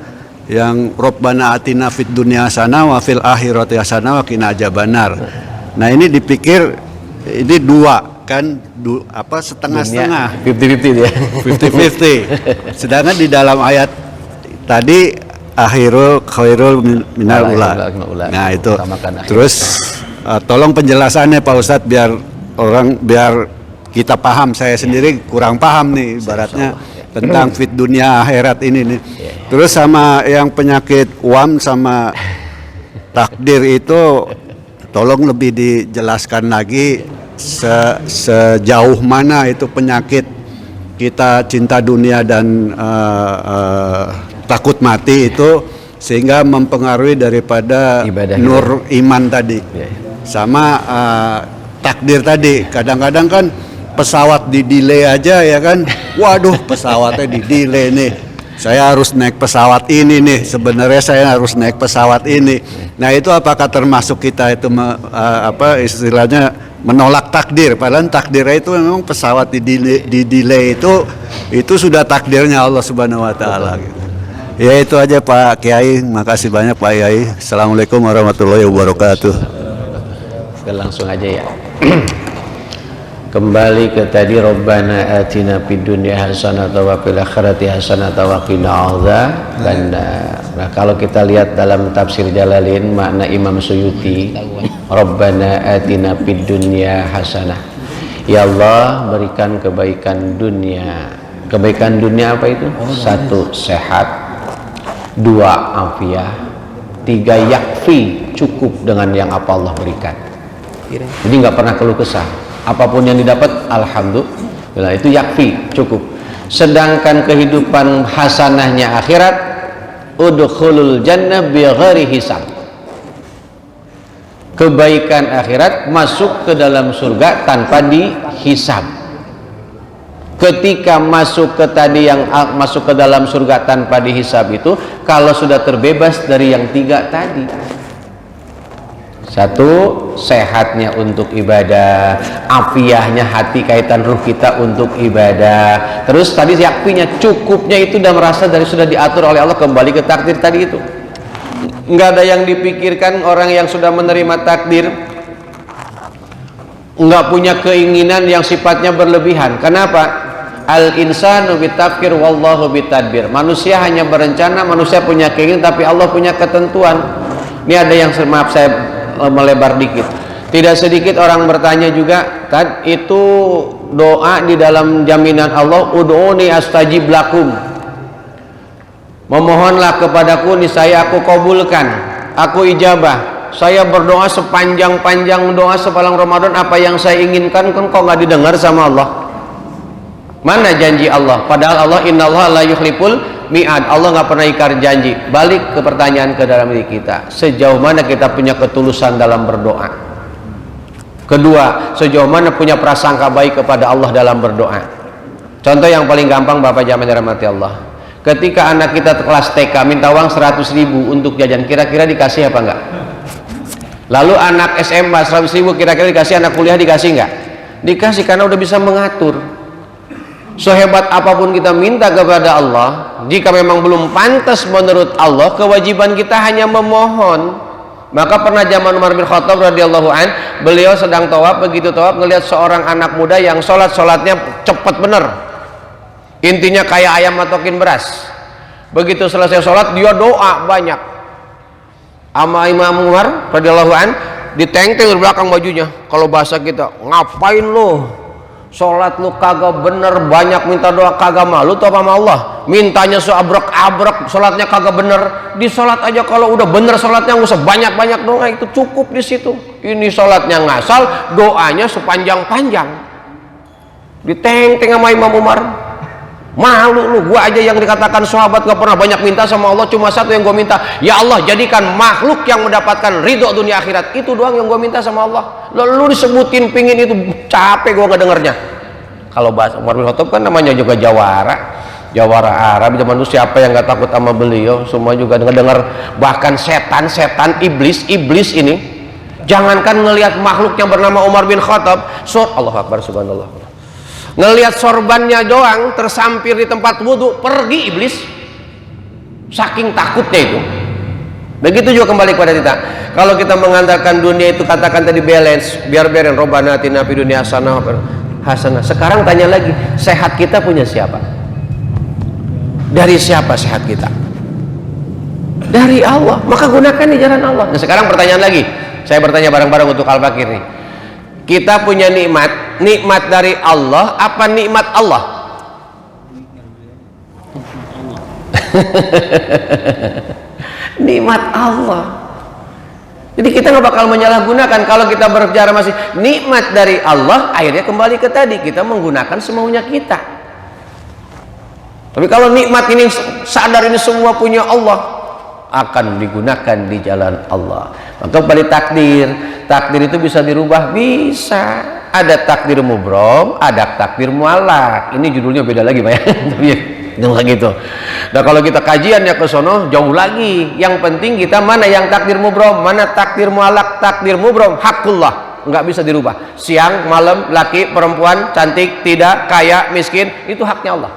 yang Rabbana atina fid dunya hasanah wa fil akhirati hasanah wa qina adzabannar. Nah ini dipikir ini dua kan, setengah-setengah, 50-50 dia. 50-50. Sedangkan di dalam ayat tadi khairul minal ula. Nah itu. Terus tolong penjelasannya Pak Ustadz biar kita paham. Saya sendiri kurang paham nih ibaratnya tentang fit dunia akhirat ini nih. Terus sama yang penyakit wam sama takdir itu tolong lebih dijelaskan lagi sejauh mana itu penyakit kita cinta dunia dan takut mati itu sehingga mempengaruhi daripada ibadah nur iman tadi. Sama takdir tadi, kadang-kadang kan pesawat di delay aja ya kan, waduh pesawatnya di delay nih, saya harus naik pesawat ini nih, sebenarnya saya harus naik pesawat ini. Nah itu apakah termasuk kita itu istilahnya menolak takdir, padahal takdirnya itu memang pesawat di delay itu sudah takdirnya Allah Subhanahu wa taala gitu. Ya itu aja Pak Kiai, makasih banyak Pak Kiai. Assalamualaikum warahmatullahi wabarakatuh. Langsung aja ya. Kembali ke tadi, Rabbana atina fid dunya hasanatan wa fil akhirati hasanatan wa qina adzabannar. Nah, kalau kita lihat dalam tafsir Jalalain makna Imam Suyuti, Rabbana atina fid dunya hasanah. Ya Allah, berikan kebaikan dunia. Kebaikan dunia apa itu? 1 sehat, 2 afiah, 3 yakfi, cukup dengan yang apa Allah berikan. Jadi nggak pernah keluh kesah. Apapun yang didapat, alhamdulillah, itu yakfi, cukup. Sedangkan kehidupan hasanahnya akhirat, udkhulul jannah bighairi hisab. Kebaikan akhirat masuk ke dalam surga tanpa hisab. Ketika masuk ke tadi yang masuk ke dalam surga tanpa dihisab itu, kalau sudah terbebas dari yang 3 tadi. 1, sehatnya untuk ibadah, afiahnya hati kaitan ruh kita untuk ibadah. Terus tadi yakfinya, cukupnya itu udah merasa dari sudah diatur oleh Allah, kembali ke takdir tadi itu. Nggak ada yang dipikirkan orang yang sudah menerima takdir, nggak punya keinginan yang sifatnya berlebihan. Kenapa? Al-insanu bitafkir wallahu bitadbir. Manusia hanya berencana, manusia punya keinginan, tapi Allah punya ketentuan. Ini ada yang, maaf saya melebar dikit, tidak sedikit orang bertanya juga, itu doa di dalam jaminan Allah, ud'uni astajib lakum, memohonlah kepadaku niscaya aku kabulkan, aku ijabah. Saya berdoa sepanjang-panjang doa sepanjang Ramadan, apa yang saya inginkan kan kok nggak didengar sama Allah. Mana janji Allah? Padahal Allah, innallaha la yukhliful mi'ad. Allah nggak pernah ingkar janji. Balik ke pertanyaan ke dalam diri kita, sejauh mana kita punya ketulusan dalam berdoa. Kedua, sejauh mana punya prasangka baik kepada Allah dalam berdoa. Contoh yang paling gampang, Bapak jamaah dirahmati Allah, ketika anak kita kelas TK minta uang 100.000 untuk jajan, kira-kira dikasih apa enggak? Lalu anak SMA 100.000, kira-kira dikasih? Anak kuliah dikasih enggak? Dikasih, karena udah bisa mengatur. Sehebat apapun kita minta kepada Allah, jika memang belum pantas menurut Allah, kewajiban kita hanya memohon. Maka pernah zaman Umar bin Khattab radhiyallahu an, beliau sedang tawaf, begitu tawaf ngelihat seorang anak muda yang sholatnya cepat bener, intinya kayak ayam matokin beras. Begitu selesai sholat, dia doa banyak. Ama Imam Umar radhiyallahu an ditenteng di belakang bajunya. Kalau bahasa kita, ngapain lo? Sholat lu kagak bener, banyak minta doa, kagak malu tuh apa sama Allah? Mintanya seabrek-abrek, sholatnya kagak bener. Di sholat aja kalau udah bener sholatnya nggak usah banyak-banyak doa, itu cukup di situ. Ini sholatnya ngasal, doanya sepanjang-panjang. Diteng-teng sama Imam Umar. Malu lu, gua aja yang dikatakan sahabat gak pernah banyak minta sama Allah, cuma satu yang gua minta, ya Allah jadikan makhluk yang mendapatkan ridho dunia akhirat. Itu doang yang gua minta sama Allah. Lu disebutin pingin itu, capek gua ngedengernya. Kalau bahasa Umar bin Khattab kan namanya juga jawara Arab zaman dulu, siapa yang gak takut sama beliau? Semua juga ngedenger. Bahkan setan iblis ini, jangankan ngelihat makhluk yang bernama Umar bin Khattab, Allahu Akbar, subhanallah, ngelihat sorbannya doang tersampir di tempat wudhu, pergi iblis, saking takutnya itu. Begitu juga kembali kepada kita, kalau kita mengandalkan dunia itu, katakan tadi balance, biar beres, Robbana atina fid dunya hasanah. Sekarang tanya lagi, sehat kita punya siapa? Dari siapa sehat kita? Dari Allah. Maka gunakan di jalan Allah. Nah sekarang pertanyaan lagi, saya bertanya bareng-bareng untuk Al-Fakir nih, kita punya nikmat dari Allah apa nikmat Allah? Nikmat Allah. Jadi kita nggak bakal menyalahgunakan. Kalau kita berbicara masih nikmat dari Allah, akhirnya kembali ke tadi, kita menggunakan semaunya kita. Tapi kalau nikmat ini, sadar ini semua punya Allah, akan digunakan di jalan Allah. Maka kembali takdir itu bisa dirubah, bisa. Ada takdir mubrom, ada takdir mualak. Ini judulnya beda lagi Pak ya. Gitu. Nah kalau kita kajiannya ke sono jauh lagi. Yang penting kita mana yang takdir mubrom, mana takdir mualak. Takdir mubrom hakullah, nggak bisa dirubah. Siang, malam, laki, perempuan, cantik, tidak, kaya, miskin, itu haknya Allah.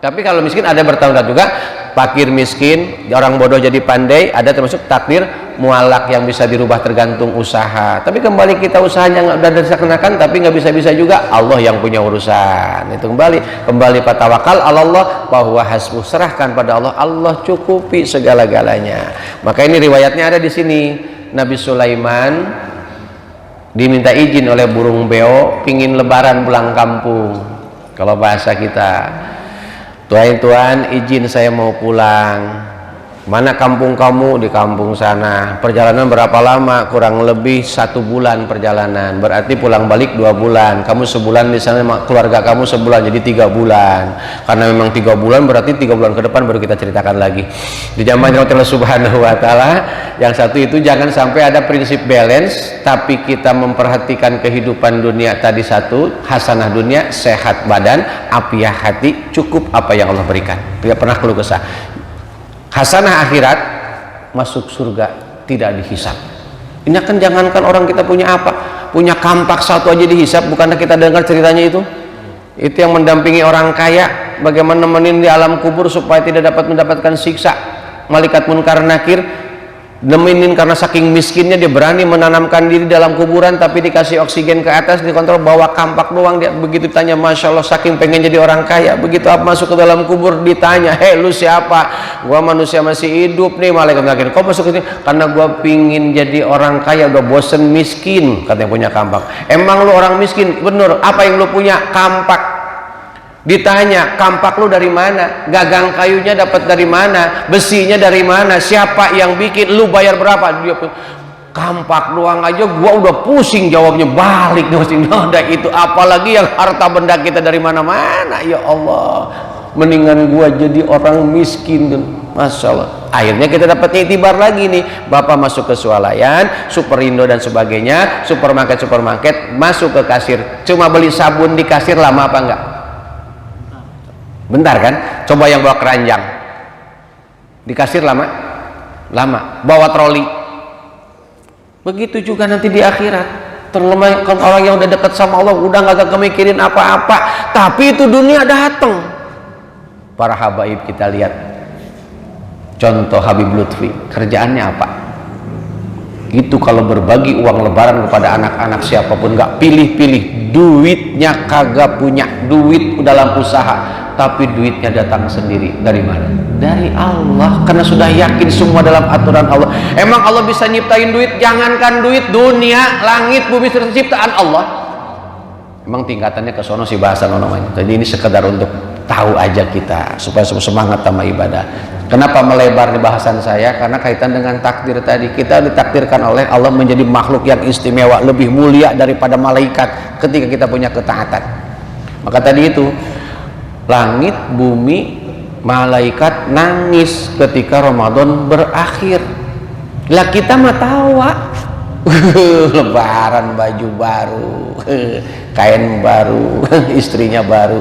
Tapi kalau miskin ada bertahun-tahun juga, fakir miskin, orang bodoh jadi pandai, ada termasuk takdir mualak yang bisa dirubah tergantung usaha. Tapi kembali kita usahanya nggak udah dilaksanakan, tapi nggak bisa juga, Allah yang punya urusan. Itu kembali patawakal Allah, bahwa hasbuh, serahkan pada Allah, Allah cukupi segala-galanya. Maka ini riwayatnya ada di sini, Nabi Sulaiman diminta izin oleh burung beo, pingin lebaran pulang kampung. Kalau bahasa kita, Tuan, izin saya mau pulang, Mana kampung kamu? Di kampung sana. Perjalanan berapa lama? Kurang lebih 1 bulan perjalanan. Berarti pulang balik 2 bulan. Kamu sebulan di sana, keluarga kamu sebulan, jadi 3 bulan. Karena memang 3 bulan, berarti 3 bulan ke depan baru kita ceritakan lagi. Di zaman Allah Subhanahu wa Ta'ala, yang satu itu jangan sampai ada prinsip balance, tapi kita memperhatikan kehidupan dunia tadi satu, hasanah dunia, sehat badan, afiah hati, cukup apa yang Allah berikan. Tidak pernah keluh kesah. Hasanah akhirat, masuk surga tidak dihisap. Ini kan jangankan orang kita punya apa, punya kampak satu aja dihisap. Bukankah kita dengar ceritanya itu yang mendampingi orang kaya, bagaimana nemenin di alam kubur supaya tidak dapat mendapatkan siksa malaikat munkar nakir. Nemenin karena saking miskinnya dia berani menanamkan diri dalam kuburan, tapi dikasih oksigen ke atas, dikontrol, bawa kampak doang. Dia begitu tanya, Masya Allah, saking pengen jadi orang kaya. Begitu masuk ke dalam kubur ditanya, hei lu siapa? Gua manusia masih hidup nih. Malaikat nakir, kok masuk ke sini? Karena gua pingin jadi orang kaya, udah bosen miskin. Katanya punya kampak. Emang lu orang miskin? Bener. Apa yang lu punya? Kampak. Ditanya, kampak lu dari mana? Gagang kayunya dapat dari mana? Besinya dari mana? Siapa yang bikin? Lu bayar berapa? Dia kampak doang aja gua udah pusing jawabnya. Balik ada itu, apalagi yang harta benda kita dari mana-mana. Ya Allah, mendingan gua jadi orang miskin. Masya Allah. Akhirnya kita dapat itibar lagi nih. Bapak masuk ke swalayan, Superindo dan sebagainya, supermarket masuk ke kasir, cuma beli sabun di kasir, lama apa enggak? Bentar kan? Coba yang bawa keranjang di kasir lama? Bawa troli. Begitu juga nanti di akhirat. Terlemah orang yang udah dekat sama Allah, udah gak kemikirin apa-apa, tapi itu dunia datang. Para habaib kita lihat, contoh Habib Lutfi, kerjaannya apa? Itu kalau berbagi uang lebaran kepada anak-anak siapapun, gak pilih-pilih. Duitnya kagak punya, duit dalam usaha, tapi duitnya datang sendiri. Dari mana? Dari Allah, karena sudah yakin semua dalam aturan Allah. Emang Allah bisa nyiptain duit? Jangankan duit, dunia, langit, bumi, ciptaan Allah. Emang tingkatannya ke sono sih bahasa namanya. Jadi ini sekedar untuk tahu aja kita, supaya semangat sama ibadah. Kenapa melebar di bahasan saya? Karena kaitan dengan takdir tadi. Kita ditakdirkan oleh Allah menjadi makhluk yang istimewa, lebih mulia daripada malaikat ketika kita punya ketaatan. Maka tadi itu, langit, bumi, malaikat nangis ketika Ramadan berakhir. Lah kita mah tawa. Lebaran, baju baru, kain baru, istrinya baru.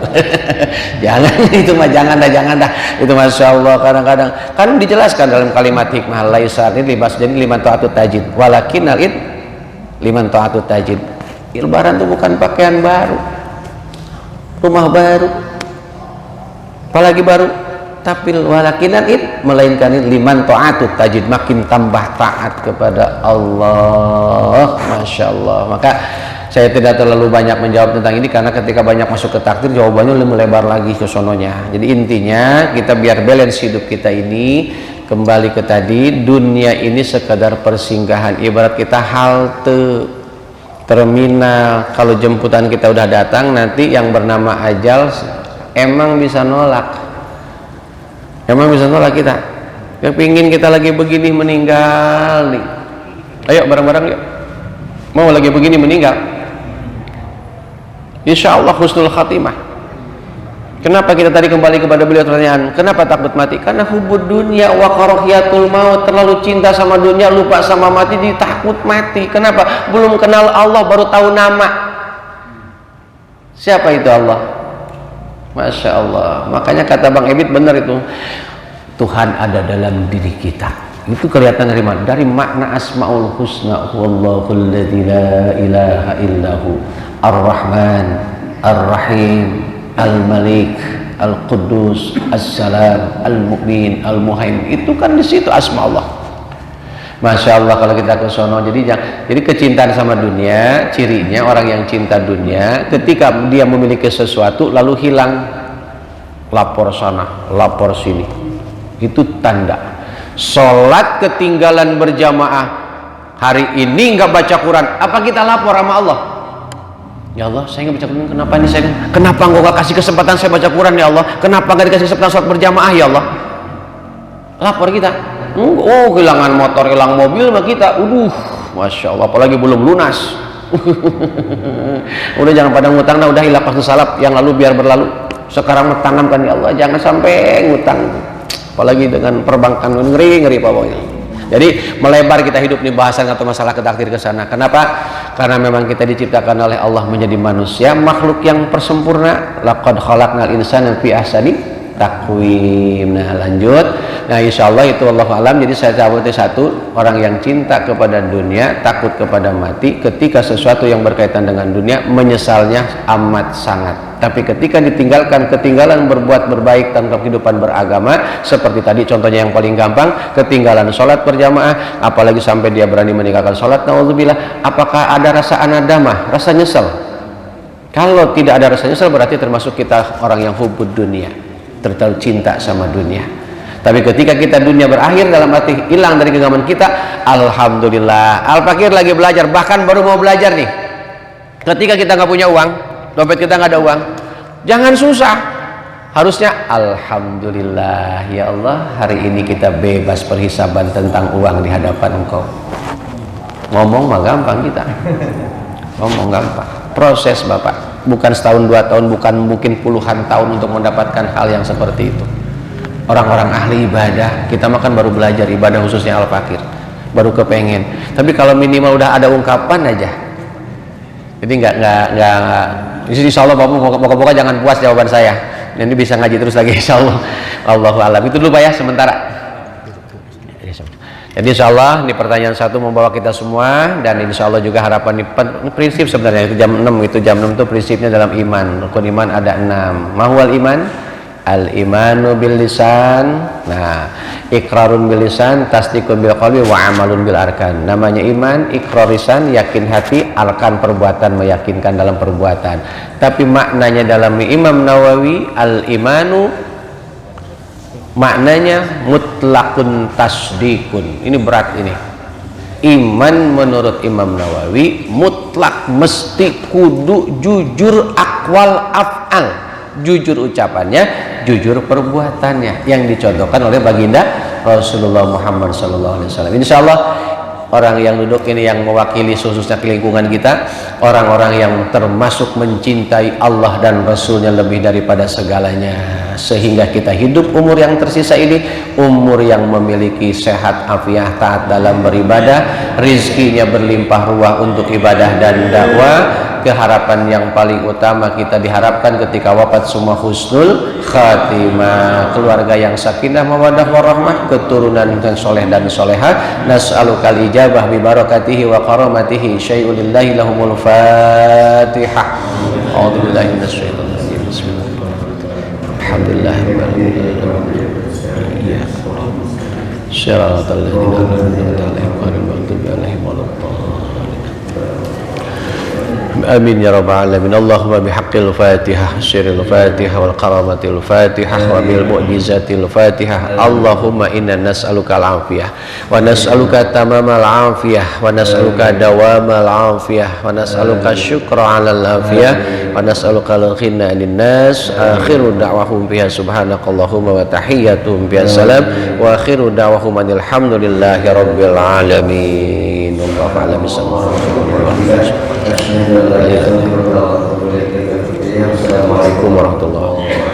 Jangan, itu mah jangan dah. Itu Masya Allah, kadang-kadang kan dijelaskan dalam kalimat hikmah, laisa libas, jadi liman ta'atut tajid, walakin al-id liman ta'atut tajid. Lebaran itu bukan pakaian baru, rumah baru, apalagi baru, tapi walakinan it, melainkan liman ta'atut tajid, makin tambah taat kepada Allah. Masya Allah. Maka saya tidak terlalu banyak menjawab tentang ini, karena ketika banyak masuk ke takdir, jawabannya lebih melebar lagi ke sononya. Jadi intinya kita biar balance hidup kita ini, kembali ke tadi, dunia ini sekadar persinggahan. Ibarat kita halte terminal, kalau jemputan kita udah datang, nanti yang bernama ajal emang bisa nolak. Emang bisa nolak kita. Yang pingin kita lagi begini meninggal nih. Ayo bareng-bareng yuk. Mau lagi begini meninggal. Insya Allah husnul khatimah. Kenapa kita tadi kembali kepada beliau pertanyaan? Kenapa takut mati? Karena hubud dunia wa karahiyatul maut, terlalu cinta sama dunia, lupa sama mati, jadi takut mati. Kenapa? Belum kenal Allah, baru tahu nama. Siapa itu Allah? Masya Allah. Makanya kata Bang Ebit benar itu, Tuhan ada dalam diri kita. Itu kelihatan dari mana? Dari makna Asmaul Husna. Wallahul ladzi la ilaha illahu Ar-Rahman Ar-Rahim Al-Malik Al-Quddus As-Salam Al-Mu'min Al-Muhaimin. Itu kan di situ asma Allah. Masya Allah kalau kita ke sono. Jadi kecintaan sama dunia, cirinya orang yang cinta dunia, ketika dia memiliki sesuatu lalu hilang, lapor sana, lapor sini, itu tanda. Sholat ketinggalan berjamaah, hari ini nggak baca Quran, apa kita lapor sama Allah? Ya Allah, saya nggak baca Quran, kenapa ini saya? Kenapa nggak kasih kesempatan saya baca Quran ya Allah? Kenapa nggak dikasih kesempatan sholat berjamaah ya Allah? Lapor kita. Kehilangan motor, hilang mobil mah kita, masya Allah, apalagi belum lunas. Udah jangan pada ngutang, udah ilah waktu salap yang lalu biar berlalu. Sekarang tanamkan ya Allah, jangan sampai ngutang, apalagi dengan perbankan, ngeri pokoknya. Jadi melebar kita hidup nih bahasan atau masalah ketakdir ke sana. Kenapa? Karena memang kita diciptakan oleh Allah menjadi manusia, makhluk yang persempurna. Laqad khalaqnal insana fi ahsani taqwim. Nah, lanjut. Nah, insyaallah itu wallahu alam. Jadi saya cabutnya satu, orang yang cinta kepada dunia, takut kepada mati, ketika sesuatu yang berkaitan dengan dunia menyesalnya amat sangat. Tapi ketika ditinggalkan ketinggalan berbuat berbaik tentang kehidupan beragama, seperti tadi contohnya yang paling gampang, ketinggalan sholat berjamaah, apalagi sampai dia berani meninggalkan sholat, naudzubillah, apakah ada rasa anadamah, rasa nyesel? Kalau tidak ada rasa nyesel, berarti termasuk kita orang yang hubud dunia, terlalu cinta sama dunia. Tapi ketika kita dunia berakhir, dalam arti hilang dari genggaman kita, alhamdulillah. Al-Fakir lagi belajar, bahkan baru mau belajar nih, ketika kita nggak punya uang, dompet kita nggak ada uang, jangan susah, harusnya alhamdulillah ya Allah, hari ini kita bebas perhisaban tentang uang di hadapan Engkau. Ngomong mah gampang kita, ngomong gampang, proses Bapak, bukan setahun 2 tahun, bukan mungkin puluhan tahun untuk mendapatkan hal yang seperti itu. Orang-orang ahli ibadah, kita makan baru belajar ibadah, khususnya Al-Fakir, baru kepengen. Tapi kalau minimal udah ada ungkapan aja, jadi nggak insya Allah Bapak moga-moga jangan puas jawaban saya, nanti bisa ngaji terus lagi insya Allah. Allahu a'lam. Itu dulu Pak ya sementara. Jadi insya Allah ini pertanyaan satu membawa kita semua, dan insya Allah juga harapan ini prinsip sebenarnya itu jam 6 itu prinsipnya dalam iman. Rukun iman ada 6. Mahwal iman, al-imanu bil lisan, nah iqrarun bil lisan, tasdiqun bil qalbi, wa amalun bil arkan. Namanya iman, iqrar lisan, yakin hati, arkan perbuatan, meyakinkan dalam perbuatan. Tapi maknanya dalam Imam Nawawi, al-imanu maknanya mutlakun tasdikun. Ini berat ini. Iman menurut Imam Nawawi mutlak, mesti kudu jujur akwal af'al, jujur ucapannya, jujur perbuatannya, yang dicontohkan oleh baginda Rasulullah Muhammad SAW. Insya Allah orang yang duduk ini yang mewakili khususnya lingkungan kita, orang-orang yang termasuk mencintai Allah dan Rasulnya lebih daripada segalanya, sehingga kita hidup umur yang tersisa ini umur yang memiliki sehat afiah, taat dalam beribadah, rizkinya berlimpah ruah untuk ibadah dan dakwah. Keharapan yang paling utama kita diharapkan ketika wafat semua husnul khatimah, keluarga yang sakinah mawaddah warahmah, keturunan yang soleh dan soleha. Nas'alukal ijabah bi barakatihi wa karamatihi syai'ulillahi lahumul fatihah. A'udzubillahi minasyaitonir rajim. Bismillahirrahmanirrahim. Alhamdulillahirabbil alamin. Syaratal ladzina an'amta 'alaihim ghairil maghdubi 'alaihim waladdallin. Amin ya rabbal alamin. Allahumma bihaqqil fatihah, syiril fatihah, wal karamatil fatihah, wa bil mu'jizatil fatihah. Allahumma inna nas'aluka al-afiyah, wa nas'aluka tamamal afiyah, wa nas'aluka dawamal afiyah, wa nas'aluka syukra ala al-afiyah, wa nas'aluka al-ghina lin-nas. Akhiru da'wahum biha subhanakallahumma wa tahiyyatuhum biha salam, wa akhiru da'wahum alhamdulillahi rabbil alamin. Wallahu a'lam bishawab. Assalamualaikum warahmatullahi wabarakatuh.